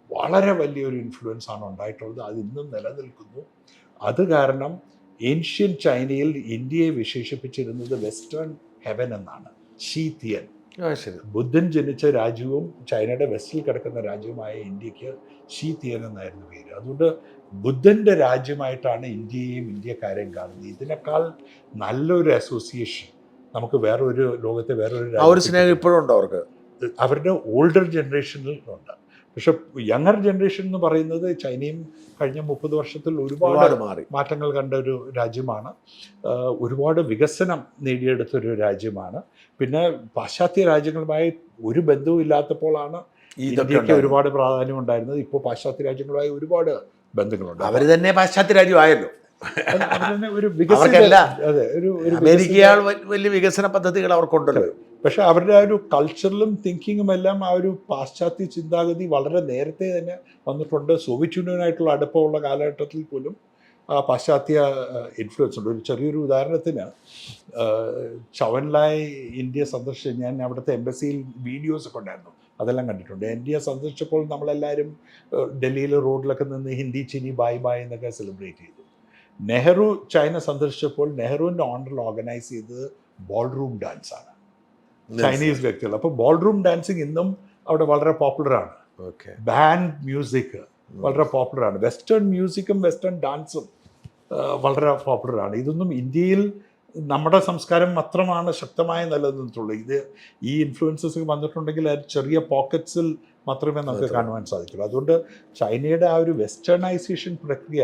വളരെ വലിയൊരു ഇൻഫ്ലുവൻസ് ആണ് ഉണ്ടായിട്ടുള്ളത്. അത് ഇന്നും നിലനിൽക്കുന്നു. അത് കാരണം ഏൻഷ്യൻ ചൈനയിൽ ഇന്ത്യയെ വിശേഷിപ്പിച്ചിരുന്നത് വെസ്റ്റേൺ ഹെവൻ എന്നാണ്, ഷീതിയൻ. ബുദ്ധൻ ജനിച്ച രാജ്യവും ചൈനയുടെ വെസ്റ്റിൽ കിടക്കുന്ന രാജ്യവുമായ ഇന്ത്യക്ക് ഷീതിയൻ എന്നായിരുന്നു പേര്. അതുകൊണ്ട് ബുദ്ധൻ്റെ രാജ്യമായിട്ടാണ് ഇന്ത്യയെയും ഇന്ത്യക്കാരെയും കാണുന്നത്. ഇതിനേക്കാൾ നല്ലൊരു അസോസിയേഷൻ നമുക്ക് വേറൊരു ലോകത്തെ വേറൊരു സ്നേഹം ഇപ്പോഴും ഉണ്ട് അവർക്ക്. അവരുടെ ഓൾഡർ ജനറേഷനിൽ ഉണ്ട്. പക്ഷെ യങ്ങർ ജനറേഷൻ എന്ന് പറയുന്നത് ചൈനയും കഴിഞ്ഞ 30 വർഷത്തിൽ ഒരുപാട് മാറ്റങ്ങൾ കണ്ട ഒരു രാജ്യമാണ്. ഒരുപാട് വികസനം നേടിയെടുത്തൊരു രാജ്യമാണ്. പിന്നെ പാശ്ചാത്യ രാജ്യങ്ങളുമായി ഒരു ബന്ധവും ഇല്ലാത്തപ്പോഴാണ് ഇന്ത്യക്ക് ഒരുപാട് പ്രാധാന്യം ഉണ്ടായിരുന്നത്. ഇപ്പോൾ പാശ്ചാത്യ രാജ്യങ്ങളുമായി ഒരുപാട് ബന്ധങ്ങളുണ്ട്. അവർ തന്നെ പാശ്ചാത്യ രാജ്യമായല്ലോ. ഒരു അമേരിക്കയാൾ വലിയ വികസന പദ്ധതികൾ അവർക്കുണ്ടല്ലോ. പക്ഷെ അവരുടെ ആ ഒരു കൾച്ചറലും തിങ്കിങ്ങും എല്ലാം ആ ഒരു പാശ്ചാത്യ ചിന്താഗതി വളരെ നേരത്തെ തന്നെ വന്നിട്ടുണ്ട്. സോവിയറ്റ് യൂണിയനായിട്ടുള്ള അടുപ്പമുള്ള കാലഘട്ടത്തിൽ പോലും ആ പാശ്ചാത്യ ഇൻഫ്ലുവൻസ് ഉണ്ട്. ഒരു ചെറിയൊരു ഉദാഹരണത്തിന്, ചവൻലായ് ഇന്ത്യ സന്ദർശിച്ച് ഞാൻ അവിടുത്തെ എംബസിയിൽ വീഡിയോസൊക്കെ ഉണ്ടായിരുന്നു, അതെല്ലാം കണ്ടിട്ടുണ്ട്. ഇന്ത്യ സന്ദർശിച്ചപ്പോൾ നമ്മളെല്ലാവരും ഡൽഹിയിലെ റോഡിലൊക്കെ നിന്ന് ഹിന്ദി ചിനി ബായ് ബായ് എന്നൊക്കെ സെലിബ്രേറ്റ് ചെയ്തു. നെഹ്റു ചൈന സന്ദർശിച്ചപ്പോൾ നെഹ്റുവിൻ്റെ ഓണറിൽ ഓർഗനൈസ് ചെയ്തത് ബോൾ റൂം ഡാൻസാണ്, ചൈനീസ് വ്യക്തികൾ. അപ്പോൾ ബോൾ റൂം ഡാൻസിങ് ഇന്നും അവിടെ വളരെ പോപ്പുലറാണ്. ബാൻഡ് മ്യൂസിക് വളരെ പോപ്പുലറാണ്. വെസ്റ്റേൺ മ്യൂസിക്കും വെസ്റ്റേൺ ഡാൻസും വളരെ പോപ്പുലറാണ്. ഇതൊന്നും ഇന്ത്യയിൽ നമ്മുടെ സംസ്കാരം മാത്രമാണ് ശക്തമായി നിലനിന്നിട്ടുള്ളൂ. ഈ ഇൻഫ്ലുവൻസസ് വന്നിട്ടുണ്ടെങ്കിൽ അത് ചെറിയ പോക്കറ്റ്സിൽ മാത്രമേ നമുക്ക് കാണുവാൻ സാധിക്കുള്ളൂ. അതുകൊണ്ട് ചൈനയുടെ ആ ഒരു വെസ്റ്റേണൈസേഷൻ പ്രക്രിയ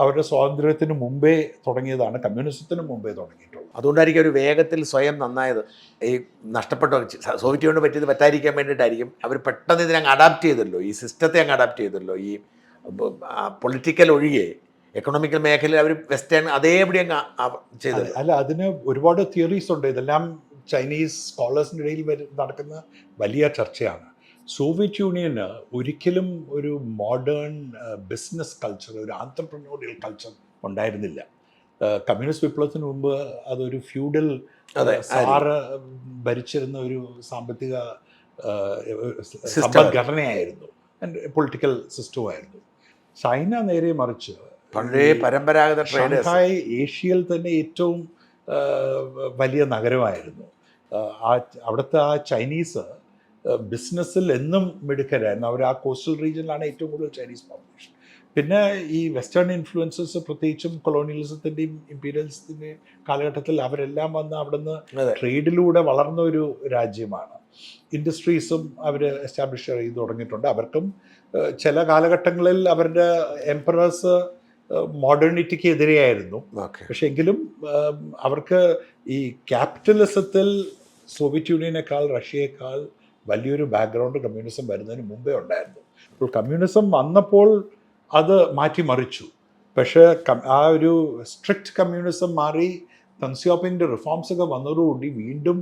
അവരുടെ സ്വാതന്ത്ര്യത്തിന് മുമ്പേ തുടങ്ങിയതാണ്, കമ്മ്യൂണിസത്തിന് മുമ്പേ തുടങ്ങിയിട്ടുള്ളത്. അതുകൊണ്ടായിരിക്കും ഒരു വേഗത്തിൽ സ്വയം നന്നായത്. ഈ നഷ്ടപ്പെട്ട സോവിയറ്റ് യൂണിയന് പറ്റിയത് പറ്റാതിരിക്കാൻ വേണ്ടിയിട്ടായിരിക്കും അവർ പെട്ടെന്ന് ഇതിനങ്ങ് അഡാപ്റ്റ് ചെയ്തല്ലോ, ഈ സിസ്റ്റത്തെ അങ്ങ് അഡാപ്റ്റ് ചെയ്തല്ലോ. ഈ പൊളിറ്റിക്കൽ ഒഴികെ എക്കണോമിക്കൽ മേഖലയിൽ അവർ വെസ്റ്റേൺ അതേപടി അങ്ങ് ചെയ്തത്. അല്ല, അതിന് ഒരുപാട് തിയറീസ് ഉണ്ട്. ഇതെല്ലാം ചൈനീസ് സ്കോളേഴ്സിൻ്റെ ഇടയിൽ നടക്കുന്ന വലിയ ചർച്ചയാണ്. സോവിയറ്റ് യൂണിയന് ഒരിക്കലും ഒരു മോഡേൺ ബിസിനസ് കൾച്ചർ, ഒരു ആന്ത്രപ്രനോറിയൽ കൾച്ചർ ഉണ്ടായിരുന്നില്ല. കമ്മ്യൂണിസ്റ്റ് വിപ്ലവത്തിന് മുമ്പ് അതൊരു ഫ്യൂഡൽ സാറ് ഭരിച്ചിരുന്ന ഒരു സാമ്പത്തിക സമ്പദ്ഘടനയായിരുന്നു, പൊളിറ്റിക്കൽ സിസ്റ്റമായിരുന്നു. ചൈന നേരെ മറിച്ച് പരമ്പരാഗത ഷാങ്ഹായ് ഏഷ്യയിൽ തന്നെ ഏറ്റവും വലിയ നഗരമായിരുന്നു. അവിടുത്തെ ആ ചൈനീസ് ബിസിനസ്സിൽ എന്നും മിടുക്കരായിരുന്നു. അവർ ആ കോസ്റ്റൽ റീജിയനിലാണ് ഏറ്റവും കൂടുതൽ ചൈനീസ് പോപ്പുലേഷൻ. പിന്നെ ഈ വെസ്റ്റേൺ ഇൻഫ്ലുവൻസസ് പ്രത്യേകിച്ചും കൊളോണിയലിസത്തിൻ്റെയും ഇമ്പീരിയലിസത്തിൻ്റെയും കാലഘട്ടത്തിൽ അവരെല്ലാം വന്ന് അവിടുന്ന് ട്രേഡിലൂടെ വളർന്ന ഒരു രാജ്യമാണ്. ഇൻഡസ്ട്രീസും അവർ എസ്റ്റാബ്ലിഷ് ചെയ്ത് തുടങ്ങിയിട്ടുണ്ട്. അവർക്കും ചില കാലഘട്ടങ്ങളിൽ അവരുടെ എംപറേഴ്സ് മോഡേണിറ്റിക്ക് എതിരെയായിരുന്നു. പക്ഷെ എങ്കിലും അവർക്ക് ഈ ക്യാപിറ്റലിസത്തിൽ സോവിയറ്റ് യൂണിയനേക്കാൾ റഷ്യയേക്കാൾ വലിയൊരു ബാക്ക്ഗ്രൗണ്ട് കമ്മ്യൂണിസം വരുന്നതിന് മുമ്പേ ഉണ്ടായിരുന്നു. അപ്പോൾ കമ്മ്യൂണിസം വന്നപ്പോൾ അത് മാറ്റിമറിച്ചു. പക്ഷേ ആ ഒരു സ്ട്രിക്റ്റ് കമ്മ്യൂണിസം മാറി തൻസിയോപ്പിൻ്റെ റിഫോംസൊക്കെ വന്നതോടുകൂടി വീണ്ടും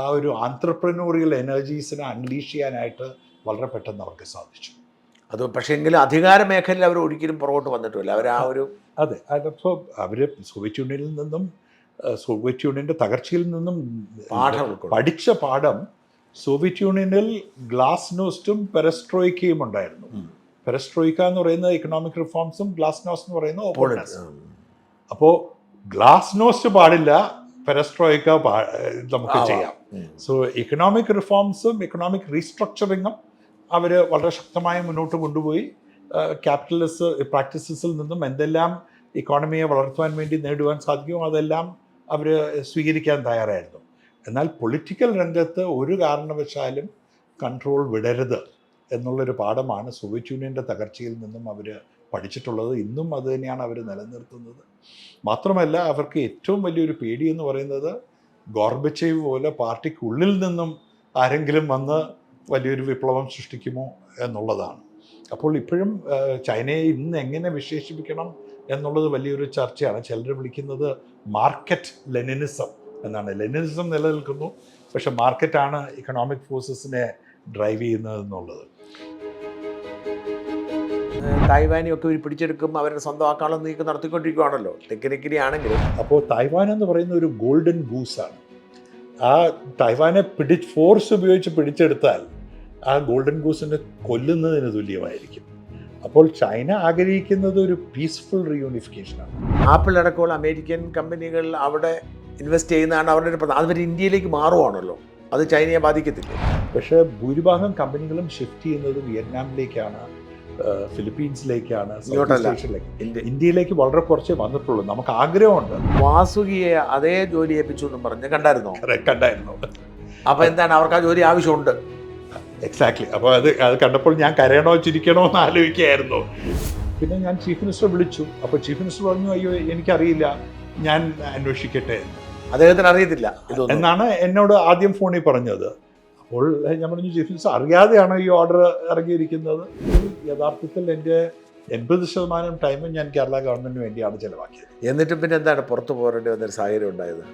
ആ ഒരു ആന്ത്രപ്രനോറിയൽ എനർജീസിനെ അൺലീഷ് ചെയ്യാനായിട്ട് വളരെ പെട്ടെന്ന് അവർക്ക് സാധിച്ചു. അത് പക്ഷേ എങ്കിലും അധികാര മേഖലയിൽ അവർ ഒരിക്കലും പുറകോട്ട് വന്നിട്ടില്ല. അവർ ആ ഒരു അതെ, അതപ്പോൾ അവർ സോവിയറ്റ് യൂണിയനിൽ നിന്നും സോവിയറ്റ് യൂണിയൻ്റെ തകർച്ചയിൽ നിന്നും പഠിച്ച പാഠം സോവിയറ്റ് യൂണിയനിൽ ഗ്ലാസ്നോസ്റ്റും പെരസ്ട്രോയിക്കയും ഉണ്ടായിരുന്നു. പെരസ്ട്രോയിക്ക എന്ന് പറയുന്നത് ഇക്കണോമിക് റിഫോംസും ഗ്ലാസ്നോസ്റ്റ് എന്ന് പറയുന്നത് ഓപ്പോണൻസ്. അപ്പോൾ ഗ്ലാസ്നോസ്റ്റ് പാടില്ല, പെരസ്ട്രോയിക്ക നമുക്ക് ചെയ്യാം. സോ ഇക്കണോമിക് റിഫോംസും ഇക്കണോമിക് റീസ്ട്രക്ചറിങ്ങും അവർ വളരെ ശക്തമായി മുന്നോട്ട് കൊണ്ടുപോയി. ക്യാപിറ്റലിസ്റ്റ് പ്രാക്ടീസസിൽ നിന്നും എന്തെല്ലാം ഇക്കോണമിയെ വളർത്തുവാൻ വേണ്ടി നേടുവാൻ സാധിക്കുമോ അതെല്ലാം അവർ സ്വീകരിക്കാൻ തയ്യാറായിരുന്നു. എന്നാൽ പൊളിറ്റിക്കൽ രംഗത്ത് ഒരു കാരണവശാലും കൺട്രോൾ വിടരുത് എന്നുള്ളൊരു പാഠമാണ് സോവിയറ്റ് യൂണിയൻ്റെ തകർച്ചയിൽ നിന്നും അവർ പഠിച്ചിട്ടുള്ളത്. ഇന്നും അത് തന്നെയാണ് അവർ നിലനിർത്തുന്നത്. മാത്രമല്ല അവർക്ക് ഏറ്റവും വലിയൊരു പേടി എന്ന് പറയുന്നത് ഗോർബച്ചേവ് പോലെ പാർട്ടിക്കുള്ളിൽ നിന്നും ആരെങ്കിലും വന്ന് വലിയൊരു വിപ്ലവം സൃഷ്ടിക്കുമോ എന്നുള്ളതാണ്. അപ്പോൾ ഇപ്പോഴും ചൈനയെ ഇന്ന് എങ്ങനെ വിശേഷിപ്പിക്കണം എന്നുള്ളത് വലിയൊരു ചർച്ചയാണ്. ചിലർ വിളിക്കുന്നത് മാർക്കറ്റ് ലെനിനിസം എന്നാണ്. ലെനിനിസം നിലനിൽക്കുന്നു, പക്ഷെ മാർക്കറ്റാണ് ഇക്കണോമിക് ഫോഴ്സസിനെ ഡ്രൈവ് ചെയ്യുന്നത് എന്നുള്ളത്. തായ്വാനെയൊക്കെ ഇവർ പിടിച്ചെടുക്കും, അവരുടെ സ്വന്തമാക്കാനുള്ള നീക്കം നടത്തിക്കൊണ്ടിരിക്കുകയാണല്ലോ ടെക്നിക്കലി ആണെങ്കിലും. അപ്പോൾ തായ്വാൻ എന്ന് പറയുന്ന ഒരു ഗോൾഡൻ ഗൂസാണ്. ആ തായ്വാനെ ഫോഴ്സ് ഉപയോഗിച്ച് പിടിച്ചെടുത്താൽ ആ ഗോൾഡൻ ഗൂസിനെ കൊല്ലുന്നതിന് തുല്യമായിരിക്കും. അപ്പോൾ ചൈന ആഗ്രഹിക്കുന്നത് ഒരു പീസ്ഫുൾ റീയൂണിഫിക്കേഷനാണ്. ആപ്പിൾ അടക്കമുള്ള അമേരിക്കൻ കമ്പനികൾ അവിടെ ഇൻവെസ്റ്റ് ചെയ്യുന്നതാണ് അവരുടെ ഒരു പ്രധാന. അവർ ഇന്ത്യയിലേക്ക് മാറുവാണല്ലോ, അത് ചൈനയെ ബാധിക്കത്തില്ല. പക്ഷേ ഭൂരിഭാഗം കമ്പനികളും ഷിഫ്റ്റ് ചെയ്യുന്നത് വിയറ്റ്നാമിലേക്കാണ്, ഫിലിപ്പീൻസിലേക്കാണ്, ഇന്ത്യയിലേക്ക് വളരെ കുറച്ചേ വന്നിട്ടുള്ളൂ. നമുക്ക് ആഗ്രഹമുണ്ട്. വാസുകിയെ അതേ ജോലി ഏൽപ്പിച്ചു എന്നും പറഞ്ഞ് കണ്ടായിരുന്നു. അപ്പോൾ എന്താണ്, അവർക്ക് ആ ജോലി ആവശ്യമുണ്ട്. എക്സാക്ട്ലി. അപ്പോൾ അത് കണ്ടപ്പോൾ ഞാൻ കരയണോ ചിരിക്കണോ എന്ന് ആലോചിക്കുകയായിരുന്നു. പിന്നെ ഞാൻ ചീഫ് മിനിസ്റ്റർ വിളിച്ചു. അപ്പോൾ ചീഫ് മിനിസ്റ്റർ പറഞ്ഞു, അയ്യോ എനിക്കറിയില്ല, ഞാൻ അന്വേഷിക്കട്ടെ എന്ന്. അദ്ദേഹത്തിന് അറിയത്തില്ല എന്നാണ് എന്നോട് ആദ്യം ഫോണിൽ പറഞ്ഞത്. അപ്പോൾ ഞാൻ പറഞ്ഞു, ചീഫ് മിനിസ്റ്റർ അറിയാതെയാണോ ഈ ഓർഡർ ഇറങ്ങിയിരിക്കുന്നത്? യഥാർത്ഥത്തിൽ എൻ്റെ 80% ടൈമും ഞാൻ കേരള ഗവൺമെൻറ്റിന് വേണ്ടിയാണ് ചിലവാക്കിയത്. എന്നിട്ടും പിന്നെ എന്താണ് പുറത്തു പോരേണ്ടി വന്നൊരു സാഹചര്യം ഉണ്ടായത്?